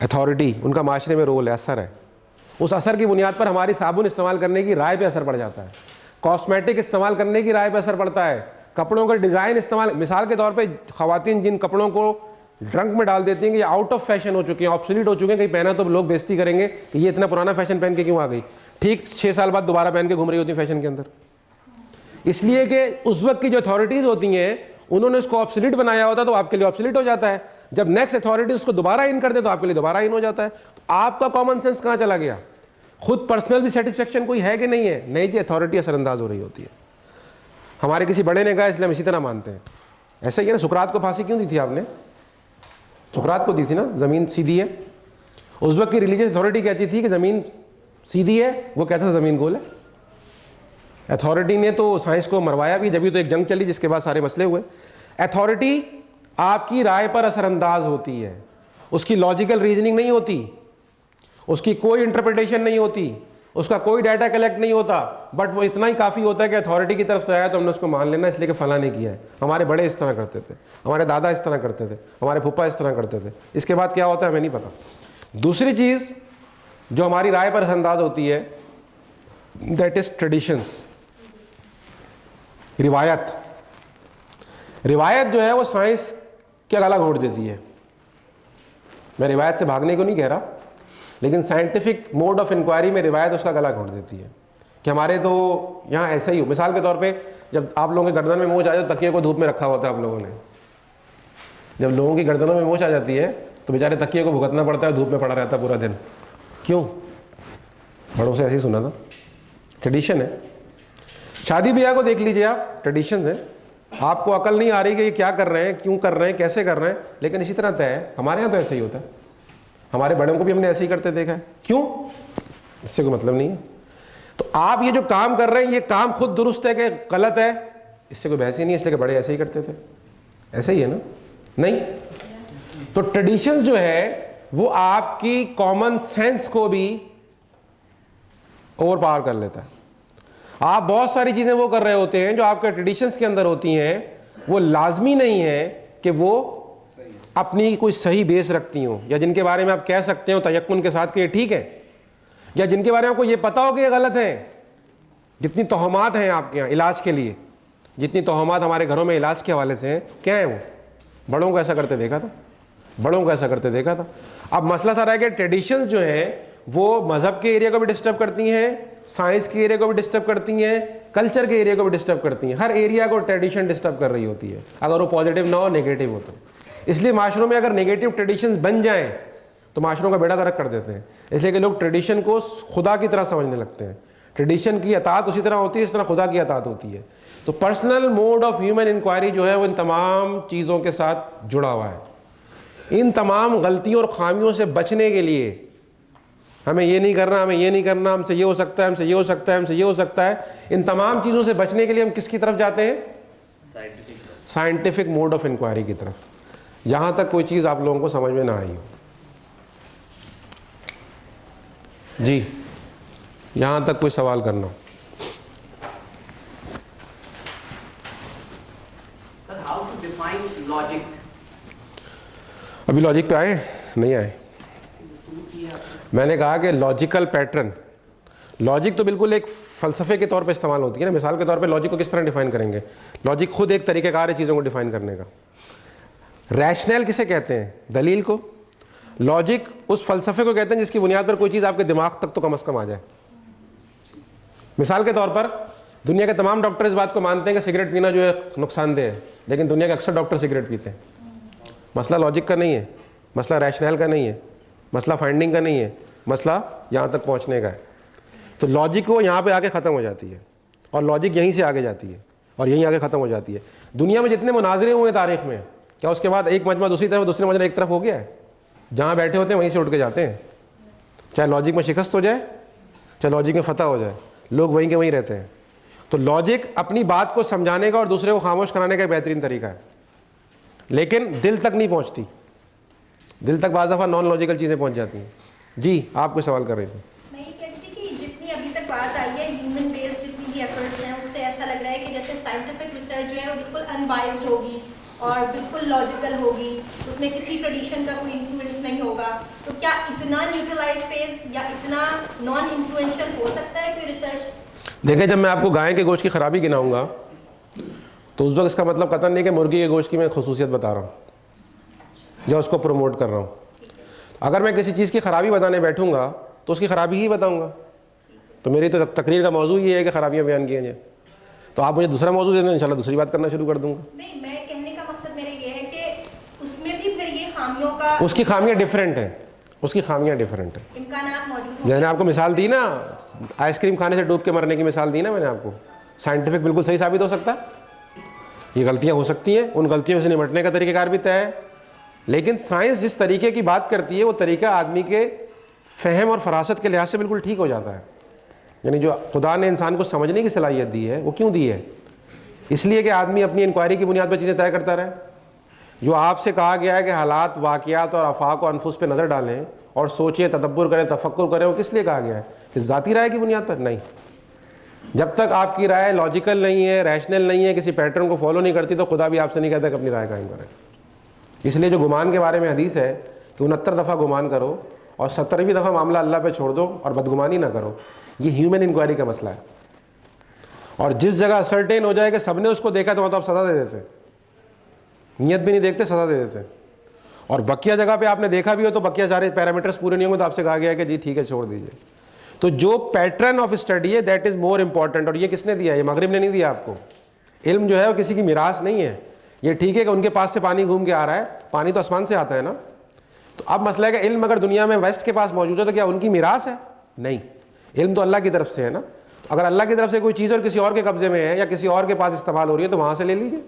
अथॉरिटी, उनका माशरे में रोल है, असर है। उस असर की बुनियाद पर हमारी साबुन इस्तेमाल करने की राय पे असर पड़ जाता है, कॉस्मेटिक इस्तेमाल करने की राय पे असर पड़ता है, कपड़ों का डिज़ाइन इस्तेमाल, मिसाल के तौर पे ख़वातीन जिन कपड़ों को ड्रंक में डाल देती हैं कि ये आउट ऑफ फैशन हो चुके हैं, ऑब्सोलीट हो चुके हैं, कहीं पहना तो लोग बेइज्जती करेंगे कि ये इतना पुराना फैशन पहन के क्यों आ गई, ठीक 6 साल बाद दोबारा पहन के घूम रही होती है फैशन के अंदर। इसलिए कि उस वक्त की जो अथॉरिटीज़ होती हैं उन्होंने उसको ऑब्सोलीट बनाया होता है, तो आपके लिए ऑब्सोलीट हो जाता है। जब नेक्स्ट अथॉरिटी उसको दोबारा इन कर दे तो आपके लिए दोबारा इन हो जाता है। तो आपका कॉमन सेंस कहाँ चला गया? खुद पर्सनल भी सेटिस्फेक्शन कोई है कि नहीं है? नहीं जी, अथॉरिटी असरअंदाज हो रही होती है। हमारे किसी बड़े ने कहा इसलिए हम इसी तरह मानते हैं। ऐसा ही है ना, सुकरात को फांसी क्यों दी थी आपने? सुकरात को दी थी ना, ज़मीन सीधी है। उस वक्त की रिलीजियस अथॉरिटी कहती थी कि ज़मीन सीधी है, वो कहता था ज़मीन गोल है। अथॉरिटी ने तो साइंस को मरवाया भी, जब भी तो एक जंग चली जिसके बाद सारे मसले हुए। अथॉरिटी आपकी राय पर असरअंदाज होती है, उसकी लॉजिकल रीजनिंग नहीं होती, उसकी कोई इंटरप्रिटेशन नहीं होती, उसका कोई डाटा कलेक्ट नहीं होता, बट वो इतना ही काफ़ी होता है कि अथॉरिटी की तरफ से आया तो हमने उसको मान लेना, इसलिए कि फला ने किया है। हमारे बड़े इस तरह करते थे, हमारे दादा इस तरह करते थे, हमारे फूफा इस तरह करते थे। इसके बाद क्या होता है हमें नहीं पता। दूसरी चीज़ जो हमारी राय पर असरअंदाज होती है, दैट इज ट्रेडिशंस, रिवायत। रिवायत जो है वो साइंस क्या गला घोट देती है। मैं रिवायत से भागने को नहीं कह रहा, लेकिन साइंटिफिक मोड ऑफ इंक्वायरी में रिवायत उसका गला घोट देती है कि हमारे तो यहाँ ऐसा ही हो। मिसाल के तौर पे जब आप लोगों के गर्दन में मोच आ जाए तो तकिए को धूप में रखा होता है आप लोगों ने। जब लोगों की गर्दनों में मोच आ जाती है तो बेचारे तकिए को भुगतना पड़ता है, धूप में पड़ा रहता है पूरा दिन। क्यों? बड़ों से ऐसे ही सुना था, ट्रेडिशन है। शादी ब्याह को देख लीजिए आप, ट्रेडिशन है। आपको अकल नहीं आ रही कि ये क्या कर रहे हैं, क्यों कर रहे हैं, कैसे कर रहे हैं, लेकिन इसी तरह तय है। हमारे यहाँ तो ऐसे ही होता है, हमारे बड़ों को भी हमने ऐसे ही करते देखा है। क्यों? इससे कोई मतलब नहीं है। तो आप ये जो काम कर रहे हैं, ये काम खुद दुरुस्त है कि गलत है, इससे कोई बहस ही नहीं है, इसलिए कि बड़े ऐसे ही करते थे। ऐसे ही है ना? नहीं? तो ट्रेडिशंस जो है वो आपकी कॉमन सेंस को भी ओवर पावर कर लेता है। आप बहुत सारी चीज़ें वो कर रहे होते हैं जो आपके ट्रेडिशंस के अंदर होती हैं, वो लाजमी नहीं है कि वो अपनी कोई सही बेस रखती हों, या जिनके बारे में आप कह सकते हो तयक्कुन के साथ कि ये ठीक है, या जिनके बारे में आपको ये पता हो कि ये गलत है। जितनी तोहमात हैं आपके यहाँ इलाज के लिए, जितनी तोहमात हमारे घरों में इलाज के हवाले से हैं, क्या है वो? बड़ों को ऐसा करते देखा था, बड़ों को ऐसा करते देखा था। अब मसला सारा है कि ट्रेडिशंस जो हैं वो मज़हब के एरिया को भी डिस्टर्ब करती हैं, साइंस के एरिया को भी डिस्टर्ब करती हैं, कल्चर के एरिया को भी डिस्टर्ब करती हैं। हर एरिया को ट्रेडिशन डिस्टर्ब कर रही होती है, अगर वो पॉजिटिव ना हो, नेगेटिव हो तो। इसलिए माशरों में अगर नेगेटिव ट्रेडिशंस बन जाएं तो माशरों का बेड़ा गर्क कर देते हैं, इसलिए कि लोग ट्रेडिशन को खुदा की तरह समझने लगते हैं। ट्रेडिशन की अतात उसी तरह होती है जिस तरह खुदा की अतात होती है। तो personal mode of human inquiry जो है वो इन तमाम चीज़ों के साथ जुड़ा हुआ है। इन तमाम गलतियों और खामियों से बचने के लिए हमें ये नहीं करना, हमें ये नहीं करना, हमसे ये हो सकता है, हमसे ये हो सकता है, हमसे ये हो सकता है, इन तमाम चीज़ों से बचने के लिए हम किसकी तरफ जाते हैं? साइंटिफिक मोड ऑफ इंक्वायरी की तरफ, जहाँ तक कोई चीज़ आप लोगों को समझ में ना आई हो। जी, यहाँ तक कोई सवाल करना हो। How to define logic? अभी लॉजिक पे आए? नहीं आए? मैंने कहा कि लॉजिकल पैटर्न, लॉजिक तो बिल्कुल एक फ़लसफ़े के तौर पे इस्तेमाल होती है ना। मिसाल के तौर पे लॉजिक को किस तरह डिफ़ाइन करेंगे? लॉजिक खुद एक तरीक़ेकार है चीज़ों को डिफ़ाइन करने का। रैशनल किसे कहते हैं? दलील को। लॉजिक उस फलसफे को कहते हैं जिसकी बुनियाद पर कोई चीज़ आपके दिमाग तक तो कम से कम आ जाए। मिसाल के तौर पर दुनिया के तमाम डॉक्टर इस बात को मानते हैं कि सिगरेट पीना जो है नुकसानदेह है, लेकिन दुनिया के अक्सर डॉक्टर सिगरेट पीते हैं। मसला लॉजिक का नहीं है, मसला रैशनल का नहीं है, मसला फाइंडिंग का नहीं है, मसला यहाँ तक पहुँचने का है। तो लॉजिक वो यहाँ पे आके ख़त्म हो जाती है और लॉजिक यहीं से आगे जाती है और यहीं आगे ख़त्म हो जाती है। दुनिया में जितने मुनाजरे हुए हैं तारीख में, क्या उसके बाद एक मजमा दूसरी तरफ, दूसरे मजमा एक तरफ हो गया है? जहाँ बैठे होते हैं वहीं से उठ के जाते हैं, चाहे लॉजिक में शिकस्त हो जाए चाहे लॉजिक में फतह हो जाए, लोग वहीं के वहीं रहते हैं। तो लॉजिक अपनी बात को समझाने का और दूसरे को खामोश कराने का बेहतरीन तरीका है, लेकिन दिल तक नहीं पहुँचती। दिल तक बाज़ दफ़ा नॉन लॉजिकल चीज़ें पहुँच जाती हैं। जी, आप कोई सवाल कर रहे थे? मैं ये कहती थी कि जितनी अभी तक बात आई है ह्यूमन बेस्ड जितनी भी एफर्ट्स हैं, उससे ऐसा लग रहा है कि जैसे साइंटिफिक रिसर्च जो है वो बिल्कुल अनबाइस्ड होगी और बिल्कुल लॉजिकल होगी, उसमें किसी ट्रेडिशन का कोई इन्फ्लुएंस नहीं होगा। तो क्या इतना न्यूट्रलाइज स्पेस या इतना नॉन इन्फ्लुएंशियल हो सकता है कोई रिसर्च? देखें, जब मैं आपको गाय के गोश्त की खराबी गिनाऊंगा तो उस वक्त इसका मतलब कतई नहीं कि मुर्गी के गोश्त की मैं खसूसियत बता रहा हूँ या उसको प्रमोट कर रहा हूँ। अगर मैं किसी चीज़ की खराबी बताने बैठूंगा तो उसकी खराबी ही बताऊंगा। तो मेरी तो तकरीर का मौजू ये है कि खराबियाँ बयान की जाए। तो आप मुझे दूसरा मौजू दे दें, इंशाल्लाह दूसरी बात करना शुरू कर दूंगा। नहीं, मैं कहने का मकसद मेरा ये है कि उसमें भी फिर ये खामियों का, उसकी खामियाँ डिफरेंट हैं, उसकी खामियाँ डिफरेंट हैं। इम्कानात मौजूद हैं। मैंने आपको मिसाल दी ना, आइसक्रीम खाने से डूब के मरने की मिसाल दी ना मैंने आपको। साइंटिफिक बिल्कुल सही साबित हो सकता है, ये गलतियाँ हो सकती हैं, उन गलतियों से निपटने का तरीक़ाकार भी तय है। लेकिन साइंस जिस तरीके की बात करती है वो तरीका आदमी के फ़हम और फरासत के लिहाज से बिल्कुल ठीक हो जाता है। यानी जो खुदा ने इंसान को समझने की सलाहियत दी है वो क्यों दी है? इसलिए कि आदमी अपनी इंक्वायरी की बुनियाद पर चीज़ें तय करता रहे। जो आपसे कहा गया है कि हालात, वाक़ियात और अफ़ाक और अनफुस पे नज़र डालें और सोचें, तदब्बुर करें, तफक्कुर करें, वो किस लिए कहा गया है? कि ज़ाती राय की बुनियाद पर नहीं। जब तक आपकी राय लॉजिकल नहीं है, रैशनल नहीं है, किसी पैटर्न को फॉलो नहीं करती, तो खुदा भी आपसे नहीं कहता कि अपनी राय कायम करें। इसलिए जो गुमान के बारे में हदीस है कि 69 दफ़ा गुमान करो और 70वीं दफ़ा मामला अल्लाह पे छोड़ दो और बदगुमानी ना करो, ये ह्यूमन इंक्वायरी का मसला है। और जिस जगह सर्टेन हो जाए कि सबने उसको देखा तो वहाँ तो आप सज़ा दे देते, नियत भी नहीं देखते, सज़ा दे देते। और बकिया जगह पे आपने देखा भी हो तो बकिया सारे पैरामीटर्स पूरे नहीं होंगे तो आपसे कहा गया है कि जी ठीक है छोड़ दीजिए। तो जो पैटर्न ऑफ स्टडी है दैट इज़ मोर इंपॉर्टेंट। और ये किसने दिया? ये मगरिब ने नहीं दिया आपको। इल्म जो है वो किसी की मिरास नहीं है। ये ठीक है कि उनके पास से पानी घूम के आ रहा है, पानी तो आसमान से आता है ना। तो अब मसला है कि इल्म अगर दुनिया में वेस्ट के पास मौजूद है तो क्या उनकी मिरास है? नहीं, इल्म तो अल्लाह की तरफ से है ना। अगर अल्लाह की तरफ से कोई चीज़ और किसी और के कब्जे में है या किसी और के पास इस्तेमाल हो रही है तो वहाँ से ले लीजिए।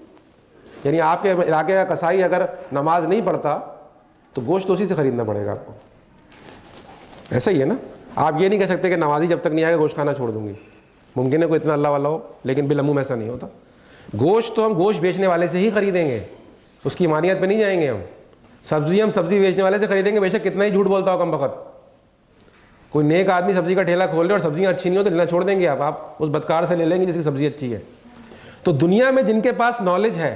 यानी आपके इलाके का कसाई अगर नमाज नहीं पढ़ता तो गोश्त उसी से ख़रीदना पड़ेगा आपको। ऐसा ही है ना। आप ये नहीं कह सकते कि नमाजी जब तक नहीं आएगा गोश्त खाना छोड़ दूंगी। मुमकिन है कोई इतना अल्लाह वाला हो, लेकिन बिलअमूम ऐसा नहीं होता। गोश्त तो हम गोश्त बेचने वाले से ही ख़रीदेंगे, उसकी मानियत पे नहीं जाएंगे हम। सब्ज़ी हम सब्ज़ी बेचने वाले से ख़रीदेंगे, बेशक कितना ही झूठ बोलता हो कम वक्त। कोई नेक आदमी सब्ज़ी का ठेला खोल ले और सब्ज़ियाँ अच्छी नहीं हो तो लेना छोड़ देंगे आप उस बदकार से ले लेंगे जिसकी सब्ज़ी अच्छी है। तो दुनिया में जिनके पास नॉलेज है,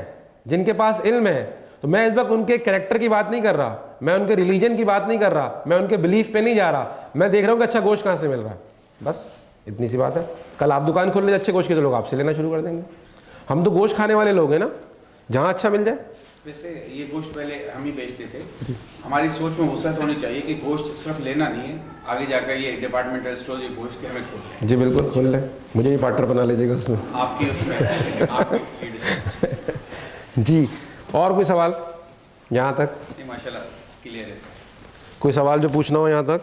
जिनके पास इल्म है, तो मैं इस वक्त उनके कैरेक्टर की बात नहीं कर रहा, मैं उनके रिलीजन की बात नहीं कर रहा, मैं उनके बिलीफ पे नहीं जा रहा, मैं देख रहा हूँ कि अच्छा गोश्त कहाँ से मिल रहा है। बस इतनी सी बात है। कल आप दुकान खोल लेते अच्छे गोश्त की तो लोग आपसे लेना शुरू कर देंगे। हम तो गोश्त खाने वाले लोग हैं ना, जहाँ अच्छा मिल जाए। वैसे ये गोश्त पहले हम ही बेचते थे। हमारी सोच में वसअत होनी चाहिए कि गोश्त सिर्फ लेना नहीं है, आगे जाकर ये डिपार्टमेंटल स्टोर ये गोश्त के हमें खोल लें। जी बिल्कुल खोल लें, मुझे भी पार्टनर बना लीजिएगा उसमें। आपकी उसमें आपकी लीडरशिप। जी, और कोई सवाल यहाँ तक? माशाल्लाह क्लियर है सर। कोई सवाल जो पूछना हो यहाँ तक?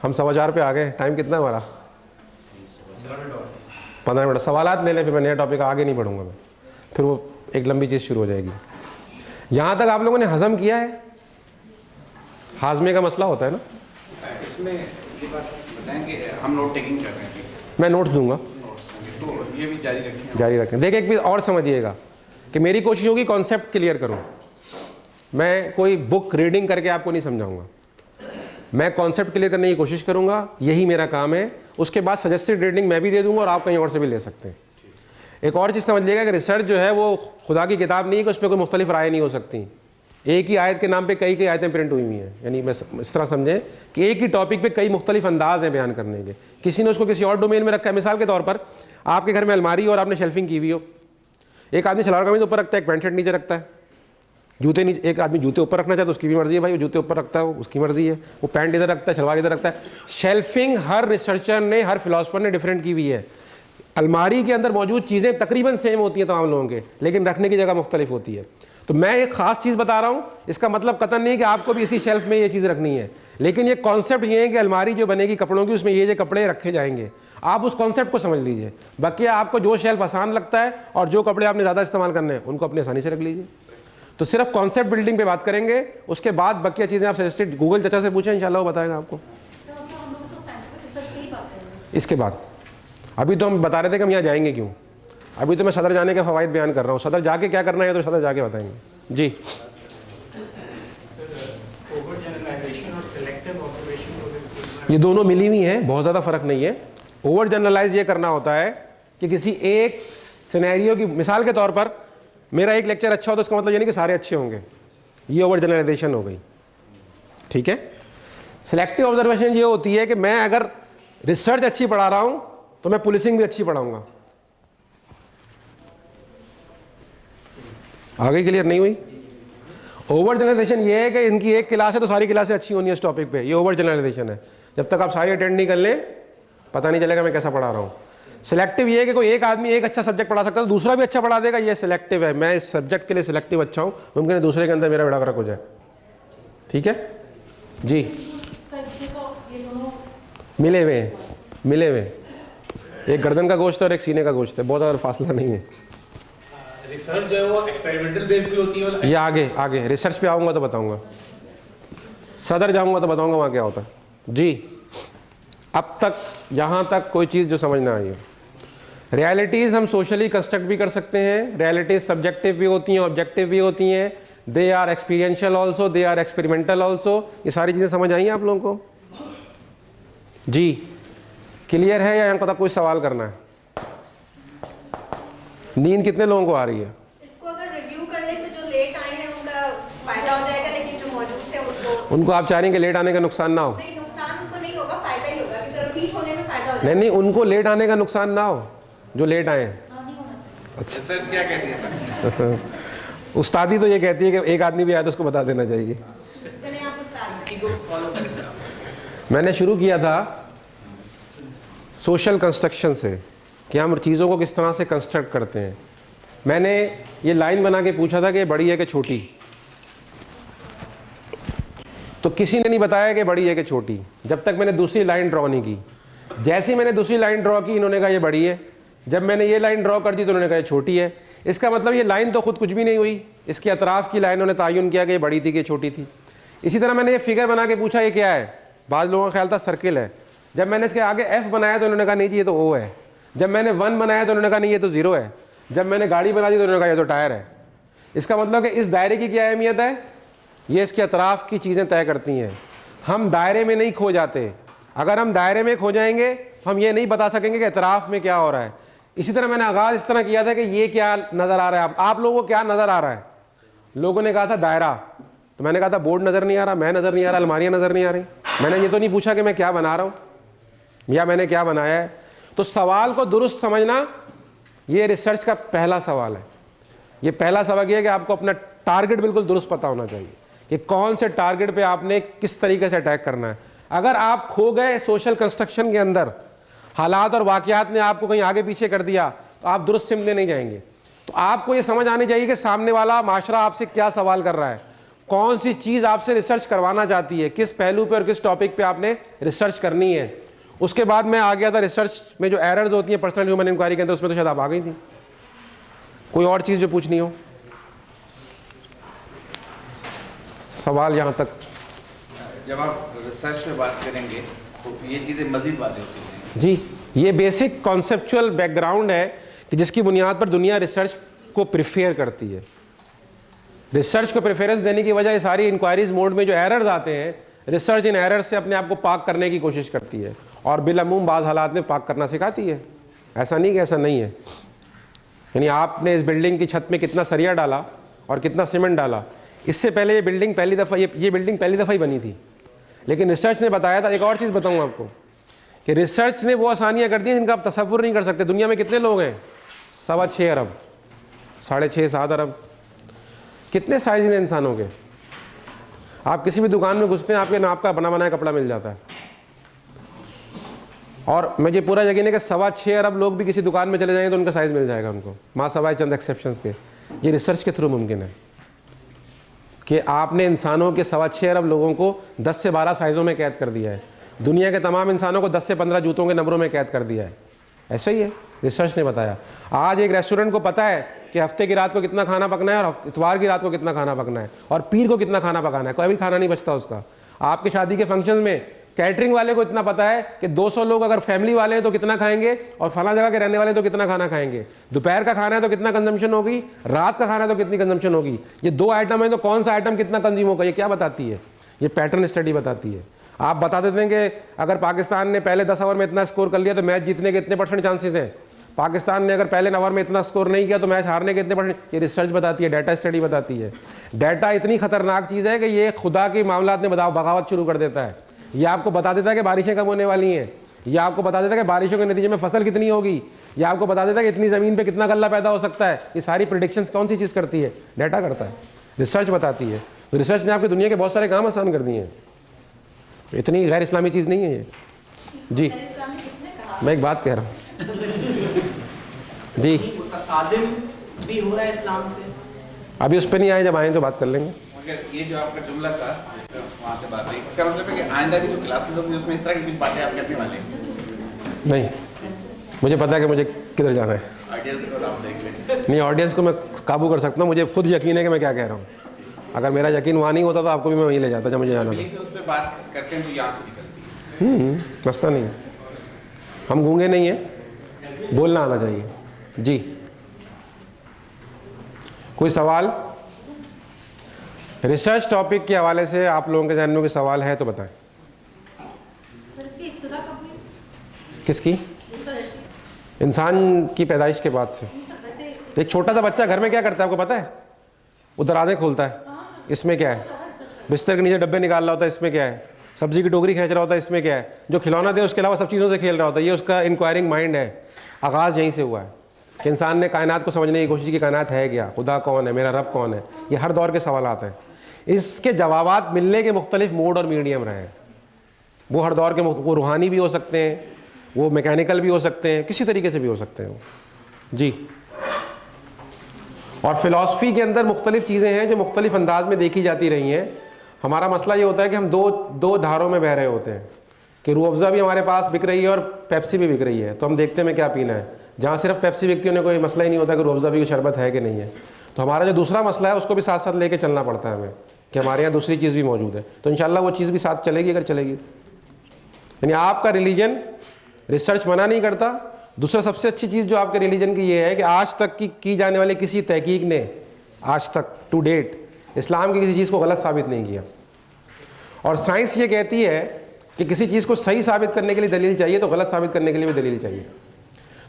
हम 4:15 पे आ गए। टाइम कितना है हमारा? 15 मिनट। सवालात ले लें, फिर मैं नया टॉपिक आगे नहीं बढ़ूँगा मैं, फिर वो एक लंबी चीज़ शुरू हो जाएगी। यहाँ तक आप लोगों ने हज़म किया है? हाजमे का मसला होता है ना। इसमें ये बात बताएं कि हम नोट टेकिंग कर रहे हैं, मैं नोट्स दूंगा, तो ये भी जारी रखें। जारी रखें। देखिए एक चीज़ और समझिएगा कि मेरी कोशिश होगी कॉन्सेप्ट क्लियर करूँ। मैं कोई बुक रीडिंग करके आपको नहीं समझाऊंगा, मैं कॉन्सेप्ट क्लियर करने की कोशिश करूंगा, यही मेरा काम है। उसके बाद सजेस्टेड रीडिंग मैं भी दे दूंगा और आप कहीं और से भी ले सकते हैं। एक और चीज़ समझ लीजिएगा कि रिसर्च जो है वो खुदा की किताब नहीं है कि उसमें कोई मुख्तलिफ राय नहीं हो सकती। एक ही आयत के नाम पे कई आयतें प्रिंट हुई हुई हैं। यानी मैं इस तरह समझें कि एक ही टॉपिक पे कई मुख्तलिफ अंदाज हैं बयान करने के। किसी ने उसको किसी और डोमेन में रखा है। मिसाल के तौर पर आपके घर में अलमारी और आपने शेल्फिंग की हुई हो, एक आदमी सलवार कमीज ऊपर रखता है, एक पैंट शर्ट नीचे रखता है, जूते नीचे, एक आदमी जूते ऊपर रखना चाहता है तो उसकी भी मर्जी है भाई, वो जूते ऊपर रखता है उसकी मर्जी है, वो पैंट इधर रखता है, शलवार इधर रखता है। शेल्फिंग हर रिसर्चर ने, हर फिलोसफर ने डिफरेंट की हुई है। अलमारी के अंदर मौजूद चीज़ें तकरीबन सेम होती हैं तमाम लोगों के, लेकिन रखने की जगह मुख्तलिफ होती है। तो मैं एक ख़ास चीज़ बता रहा हूँ, इसका मतलब कतन नहीं कि आपको भी इसी शेल्फ में ये चीज़ रखनी है, लेकिन ये कॉन्सेप्ट ये है कि अलमारी जो बनेगी कपड़ों की, उसमें ये कपड़े रखे जाएंगे। आप उस कॉन्सेप्ट को समझ लीजिए। बाकी आपको जो शेल्फ आसान लगता है और जो कपड़े आपने ज़्यादा इस्तेमाल करने हैं उनको अपनी आसानी से रख लीजिए। तो सिर्फ कॉन्सेप्ट बिल्डिंग पे बात करेंगे, उसके बाद बाकी चीज़ें आप सजेस्टेड गूगल चाचा से पूछें, इंशाल्लाह वो बताएगा आपको। इसके बाद अभी तो हम बता रहे थे कि हम यहाँ जाएंगे क्यों, अभी तो मैं सदर जाने के फ़वाइद बयान कर रहा हूँ। सदर जाके क्या करना है तो सदर जाके बताएंगे। जी ये दोनों मिली हुई हैं, बहुत ज़्यादा फ़र्क नहीं है। ओवर जनरलाइज ये करना होता है कि किसी एक सिनेरियो की, मिसाल के तौर पर मेरा एक लेक्चर अच्छा हो तो इसका मतलब ये नहीं कि सारे अच्छे होंगे, ये ओवर जनरलाइजेशन हो गई। ठीक है। सिलेक्टिव ऑब्जर्वेशन ये होती है कि मैं अगर रिसर्च अच्छी पढ़ा रहा हूँ तो मैं पुलिसिंग भी अच्छी पढ़ाऊँगा। आगे क्लियर नहीं हुई? ओवर जनरलाइजेशन ये है कि इनकी एक क्लास है तो सारी क्लासें अच्छी होनी है इस टॉपिक पे, ये ओवर जनरलाइजेशन है। जब तक आप सारी अटेंड नहीं कर लें पता नहीं चलेगा मैं कैसा पढ़ा रहा हूँ। सिलेक्टिव ये है कि कोई एक आदमी एक अच्छा सब्जेक्ट पढ़ा सकता है तो दूसरा भी अच्छा पढ़ा देगा, ये सिलेक्टिव है। मैं इस सब्जेक्ट के लिए सिलेक्टिव अच्छा हूँ, मुमकिन है दूसरे के अंदर मेरा बड़ा फर्क हो जाए। ठीक है जी। मिले हुए हैं, मिले हुए, एक गर्दन का गोश्त है और एक सीने का गोश्त है, बहुत ज़्यादा फासला नहीं है। रिसर्च जो है वो एक्सपेरिमेंटल बेस्ड भी होती है। ये आगे रिसर्च पे आऊँगा तो बताऊँगा, सदर जाऊँगा तो बताऊँगा वहाँ क्या होता है। जी अब तक यहाँ तक कोई चीज़ जो समझ ना आई है। रियलिटीज़ हम सोशली कंस्ट्रक्ट भी कर सकते हैं, रियलिटीज़ सब्जेक्टिव भी होती हैं, ऑब्जेक्टिव भी होती हैं, they are experiential also, they are experimental also. ये सारी चीज़ें समझ आई हैं आप लोगों को? जी क्लियर है या यहाँ तक कोई सवाल करना है? नींद कितने लोगों को आ रही है? इसको अगर रिव्यू कर ले तो जो लेट आए हैं उनका फायदा हो जाएगा, लेकिन जो मौजूद थे उनको आप चाह रही हैं कि लेट आने का नुकसान ना हो? नहीं, नुकसान उनको नहीं होगा, फायदा ही होगा, क्योंकि रिपीट होने में फायदा हो जाएगा। नहीं, उनको लेट आने का नुकसान ना हो जो लेट आए हैं। नहीं होना। अच्छा रिसर्च क्या कहती है सर? उस्तादी तो ये कहती है कि एक आदमी भी आया तो उसको बता देना चाहिए। चले आप उस्ताद इसी को फॉलो करें। मैंने शुरू किया था सोशल कंस्ट्रक्शन से कि हम चीज़ों को किस तरह से कंस्ट्रक्ट करते हैं। मैंने ये लाइन बना के पूछा था कि बड़ी है कि छोटी, तो किसी ने नहीं बताया कि बड़ी है कि छोटी जब तक मैंने दूसरी लाइन ड्रॉ नहीं की। जैसे ही मैंने दूसरी लाइन ड्रॉ की इन्होंने कहा ये बड़ी है, जब मैंने ये लाइन ड्रॉ कर दी तो उन्होंने कहा ये छोटी है। इसका मतलब ये लाइन तो खुद कुछ भी नहीं हुई, इसके अतराफ़ की लाइन उन्होंने तायुन किया कि ये बड़ी थी कि छोटी थी। इसी तरह मैंने ये फिगर बना के पूछा ये क्या है, बाद लोगों का ख्याल था सर्किल है। जब मैंने इसके आगे एफ बनाया तो उन्होंने कहा नहीं जी ये तो ओ है। जब मैंने 1 बनाया तो उन्होंने कहा नहीं ये तो 0 है। जब मैंने गाड़ी बना दी तो उन्होंने कहा ये तो टायर है। इसका मतलब कि इस दायरे की क्या अहमियत है, ये इसके अतराफ़ की चीज़ें तय करती हैं। हम दायरे में नहीं खो जाते, अगर हम दायरे में खो जाएंगे तो हम ये नहीं बता सकेंगे कि अतराफ़ में क्या हो रहा है। इसी तरह मैंने आगाज़ इस तरह किया था कि ये क्या नज़र आ रहा है, आप लोगों को क्या नज़र आ रहा है? लोगों ने कहा था दायरा, तो मैंने कहा था बोर्ड नज़र नहीं आ रहा, मैं नज़र नहीं आ रहा, अलमारियाँ नज़र नहीं आ रही। मैंने ये तो नहीं पूछा कि मैं क्या बना रहा हूँ या मैंने क्या बनाया है। तो सवाल को दुरुस्त समझना ये रिसर्च का पहला सवाल है। ये पहला सबक ये है कि आपको अपना टारगेट बिल्कुल दुरुस्त पता होना चाहिए कि कौन से टारगेट पे आपने किस तरीके से अटैक करना है। अगर आप खो गए सोशल कंस्ट्रक्शन के अंदर, हालात और वाक़यात ने आपको कहीं आगे पीछे कर दिया, तो आप दुरुस्त सिमत नहीं जाएंगे। तो आपको ये समझ आनी चाहिए कि सामने वाला माशरा आपसे क्या सवाल कर रहा है, कौन सी चीज़ आपसे रिसर्च करवाना चाहती है, किस पहलू पे और किस टॉपिक पे आपने रिसर्च करनी है। उसके बाद मैं आ गया था रिसर्च में जो एरर्स होती हैं पर्सनल ह्यूमन इंक्वायरी के अंदर, उसमें तो शायद आप आ गई थी। कोई और चीज़ जो पूछनी हो, सवाल यहाँ तक? जब आप रिसर्च पे बात करेंगे तो ये चीज़ें मज़ीद वाज़ेह होती हैं। जी ये बेसिक कॉन्सेप्चुअल बैकग्राउंड है कि जिसकी बुनियाद पर दुनिया रिसर्च को प्रिफेयर करती है। रिसर्च को प्रेफरेंस देने की वजह ये सारी इंक्वायरीज मोड में जो एरर्स आते हैं, रिसर्च इन एरर्स से अपने आप को पाक करने की कोशिश करती है और बिलअमूम बाज़ हालात में पाक करना सिखाती है। ऐसा नहीं कि ऐसा नहीं है। यानी आपने इस बिल्डिंग की छत में कितना सरिया डाला और कितना सीमेंट डाला, इससे पहले ये बिल्डिंग पहली दफ़ा ही बनी थी, लेकिन रिसर्च ने बताया था। एक और चीज़ बताऊँ आपको कि रिसर्च ने वो आसानियाँ कर दी हैं जिनका आप तसव्वुर नहीं कर सकते। दुनिया में कितने लोग हैं? 6.25 अरब, 6.5-7 अरब। कितने साइज हैं इंसानों के। आप किसी भी दुकान में घुसते हैं, आपके नाप का बना बनाया कपड़ा मिल जाता है। और मुझे पूरा यकीन है कि 6.25 अरब लोग भी किसी दुकान में चले जाएंगे तो उनका साइज़ मिल जाएगा उनको, माँ सवाए चंद एक्सेप्शंस के। ये रिसर्च के थ्रू मुमकिन है कि आपने इंसानों के 6.25 अरब लोगों को 10 से 12 साइज़ों में कैद कर दिया है। दुनिया के तमाम इंसानों को 10 से 15 जूतों के नंबरों में कैद कर दिया है। ऐसा ही है, रिसर्च ने बताया। आज एक रेस्टोरेंट को पता है कि हफ्ते की रात को कितना खाना पकना है और इतवार की रात को कितना खाना पकना है और पीर को कितना खाना पकाना है, कोई भी खाना नहीं बचता उसका। आपके शादी के फंक्शन में कैटरिंग वाले को इतना पता है कि 200 लोग अगर फैमिली वाले हैं तो कितना खाएंगे और फला जगह के रहने वाले तो कितना खाना खाएंगे। दोपहर का खाना है तो कितना कंजम्पशन होगी, रात का खाना है तो कितनी कंजम्पशन होगी। ये 2 आइटम है तो कौन सा आइटम कितना कंज्यूम होगा, ये क्या बताती है? ये पैटर्न स्टडी बताती है। आप बता देते हैं कि अगर पाकिस्तान ने पहले 10 ओवर में इतना स्कोर कर लिया तो मैच जीतने के इतने % चांसेस हैं। पाकिस्तान ने अगर पहले ओवर में इतना स्कोर नहीं किया तो मैच हारने के इतने %। ये रिसर्च बताती है, डाटा स्टडी बताती है। डाटा इतनी खतरनाक चीज़ है कि ये खुदा के मामलात में बगावत शुरू कर देता है। ये आपको बता देता है कि बारिशें कब होने वाली हैं, ये आपको बता देता है कि बारिशों के नतीजे में फसल कितनी होगी, ये आपको बता देता है कि इतनी ज़मीन पे कितना गल्ला पैदा हो सकता है। ये सारी प्रेडिक्शंस कौन सी चीज़ करती है? डाटा करता है, रिसर्च बताती है। तो रिसर्च ने आपकी दुनिया के बहुत सारे काम आसान कर दिए हैं। इतनी गैर इस्लामी चीज़ नहीं है ये। जी मैं एक बात कह रहा हूँ जी, तसादिम भी हो रहा है इस्लाम से। अभी उस पर नहीं आए, जब आए तो बात कर लेंगे। मगर ये जो आपका जुमला था वहाँ से बात हुई, इसका मतलब है कि आइंदा भी जो क्लासेस होगी उसमें इस तरह की कुछ बातें आप करने वाले हैं? नहीं, मुझे पता है कि मुझे किधर जाना है। ऑडियंस को आप देख लें। नहीं, ऑडियंस को मैं काबू कर सकता हूँ, मुझे खुद यकीन है कि मैं क्या कह रहा हूँ। अगर मेरा यकीन वहाँ नहीं होता तो आपको भी मैं वहीं ले जाता जब मुझे जाना था। उस पर बात करते हैं तो यहाँ से निकलती है। मसला नहीं है, हम गूंगे नहीं हैं, बोलना आना चाहिए। जी कोई सवाल रिसर्च टॉपिक के हवाले से आप लोगों के जहन में कोई सवाल है तो बताएं। सर इसकी इब्तिदा कब हुई? किसकी? रिसर्च इंसान की पैदाइश के बाद से। वैसे एक छोटा सा बच्चा घर में क्या करता है आपको पता है? वो दरवाजे खोलता है, इसमें क्या है? बिस्तर के नीचे डब्बे निकाल रहा होता है, इसमें क्या है? सब्जी की टोकरी खींच रहा होता है, इसमें क्या है? जो खिलौना दे उसके अलावा सब चीज़ों से खेल रहा होता है। ये उसका इंक्वायरिंग माइंड है। आगाज़ यहीं से हुआ है कि इंसान ने कायनात को समझने की कोशिश की, कायनात है क्या, खुदा कौन है, मेरा रब कौन है। ये हर दौर के सवालात हैं। इसके जवाबात मिलने के मुख्तलिफ मोड और मीडियम रहे हैं। वो हर दौर के वो रूहानी भी हो सकते हैं, वो मैकेनिकल भी हो सकते हैं, किसी तरीके से भी हो सकते हैं वो। जी और फ़िलासफ़ी के अंदर मुख्तलिफ़ चीज़ें हैं जो मुख्तलिफ़ अंदाज में देखी जाती रही हैं। हमारा मसला ये होता है कि हम दो धारों में बह रहे होते हैं कि रूह अफ़ज़ा भी हमारे पास बिक रही है और पेप्सी भी बिक रही है, तो हम देखते हैं हमें क्या पीना है। जहाँ सिर्फ पेप्सी बिकती है उन्हें कोई मसला ही नहीं होता कि रूह अफ़ज़ा भी शरबत है कि नहीं है। तो हमारा जो दूसरा मसला है उसको भी साथ साथ लेके चलना पड़ता है हमें कि हमारे यहाँ दूसरी चीज़ भी मौजूद है। तो इंशाल्लाह वो चीज़ भी साथ चलेगी अगर चलेगी। यानी आपका रिलीजन रिसर्च मना नहीं करता। दूसरा सबसे अच्छी चीज़ जो आपके रिलीजन की ये है कि आज तक की जाने वाली किसी तहकीक ने आज तक टू डेट इस्लाम की किसी चीज़ को गलत साबित नहीं किया। और साइंस ये कहती है कि किसी चीज़ को सही साबित करने के लिए दलील चाहिए तो गलत साबित करने के लिए भी दलील चाहिए।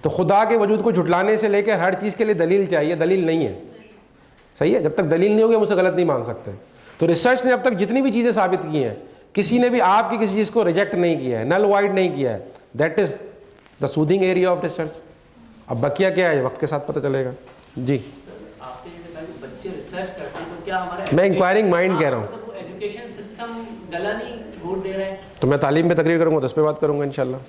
तो खुदा के वजूद को झुटलाने से लेकर हर चीज़ के लिए दलील चाहिए। दलील नहीं है, सही है, जब तक दलील नहीं होगी हम उसे गलत नहीं मान सकते। तो रिसर्च ने अब तक जितनी भी चीज़ें साबित की हैं, किसी ने भी आपकी किसी चीज़ को रिजेक्ट नहीं किया है, नल वाइड नहीं किया है। That is the soothing area of research. अब बकिया क्या है वक्त के साथ पता चलेगा। जी आपके जैसे कहा कि बच्चे रिसर्च करते हैं तो क्या हमारा मैं इंक्वायरिंग माइंड कह रहा हूँ। तो एजुकेशन सिस्टम गला नहीं घोट दे रहा है? तो मैं तालीम पे तकरीर करूँगा तो उस पर बात करूँगा इंशाल्लाह।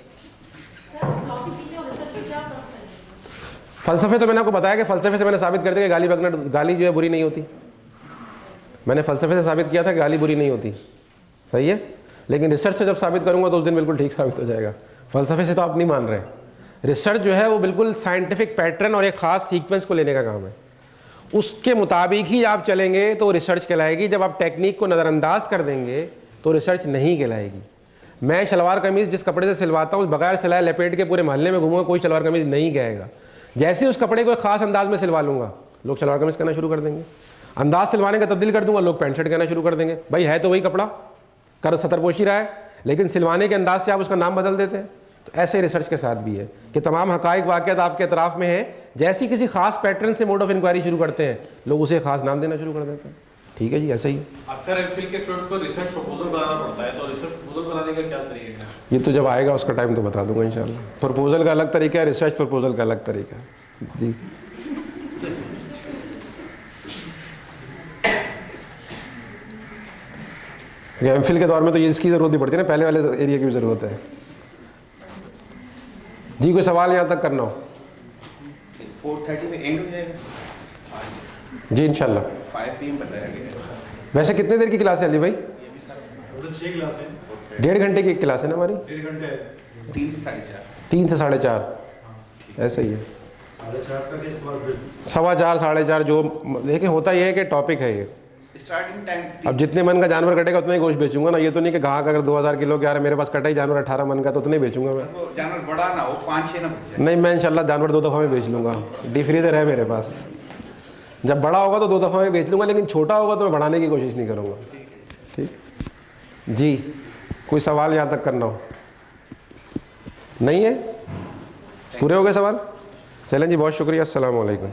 फ़लसफ़े तो मैंने आपको बताया कि फ़लसफ़े से मैंने साबित कर दिया कि गाली बकना, गाली जो है बुरी नहीं होती। मैंने फ़लसफ़े से साबित किया था कि गाली बुरी नहीं होती, सही है। लेकिन रिसर्च से जब साबित करूँगा तो उस दिन बिल्कुल ठीक साबित हो जाएगा। फ़लसफ़े से तो आप नहीं मान रहे। रिसर्च जो है वो बिल्कुल साइंटिफिक पैटर्न और एक ख़ास सीक्वेंस को लेने का काम है। उसके मुताबिक ही आप चलेंगे तो रिसर्च कहलाएगी। जब आप टेक्निक को नज़रअंदाज कर देंगे तो रिसर्च नहीं कहलाएगी। मैं शलवार कमीज़ जिस कपड़े से सिलवाता हूँ बगैर सिलाए लपेट के पूरे मोहल्ले में घूमूंगा, कोई शलवार कमीज़ नहीं कहेगा। जैसे ही उस कपड़े को एक ख़ास अंदाज में सिलवा लूँगा लोग शलवार कमीज़ कहना शुरू कर देंगे। अंदाज सिलवाने का तब्दील कर दूँगा लोग पैंट शर्ट कहना शुरू कर देंगे। भाई है तो वही कपड़ा, कर सतरपोशी रहा है, लेकिन सिलवाने के अंदाज से आप उसका नाम बदल देते हैं। तो ऐसे रिसर्च के साथ भी है कि तमाम हक़ाइक़ वाक़ियात आपके अतराफ़ में हैं, जैसी किसी ख़ास पैटर्न से मोड ऑफ इंक्वायरी शुरू करते हैं लोग उसे ख़ास नाम देना शुरू कर देते हैं। ठीक है जी, ऐसा ही। अक्सर एमफिल के स्टूडेंट्स को रिसर्च प्रपोजल बनाना पड़ता है, तो रिसर्च प्रपोजल बनाने का क्या तरीका है? ये तो जब आएगा उसका टाइम तो बता दूंगा इंशाल्लाह। प्रपोजल का अलग तरीका है, रिसर्च प्रपोजल का अलग तरीका है। जी एमफिल के दौर में तो ये इसकी ज़रूरत नहीं पड़ती ना, पहले वाले एरिया की भी ज़रूरत है। जी कोई सवाल यहाँ तक करना हो? 4:30 में एंड हो जाएगा। जी इंशाल्लाह। 5 PM बताया गया। वैसे कितने देर की क्लास है अली भाई? टोटल 6 क्लास है। 1.5 घंटे की क्लास है ना हमारी? 1.5 घंटे है। 3 से 4:30। 3 से 4:30 ऐसा ही है। 4:30 तक इस बार फिर 4:15 4:30 जो देखिए होता ये है कि टॉपिक है ये। स्टार्टिंग टाइम अब जितने मन का जानवर कटेगा उतना ही गोश्त बेचूंगा ना, ये तो नहीं कि घाह का अगर 2000 किलो के आ रहा है मेरे पास कटा ही जानवर 18 मन का तो उतने ही बेचूंगा मैं। वो जानवर बड़ा ना हो, 5-6 ना बच जाए। नहीं मैं इंशाल्लाह जानवर 2 दफ़ा में बेच लूँगा, डी फ्रीजर है मेरे पास। जब बड़ा होगा तो 2 दफ़ा में बेच लूँगा, लेकिन छोटा होगा तो मैं बढ़ाने की कोशिश नहीं करूँगा। ठीक जी, कोई सवाल यहाँ तक करना हो? नहीं है? पूरे हो गए सवाल? चलें जी, बहुत शुक्रिया, अस्सलाम वालेकुम।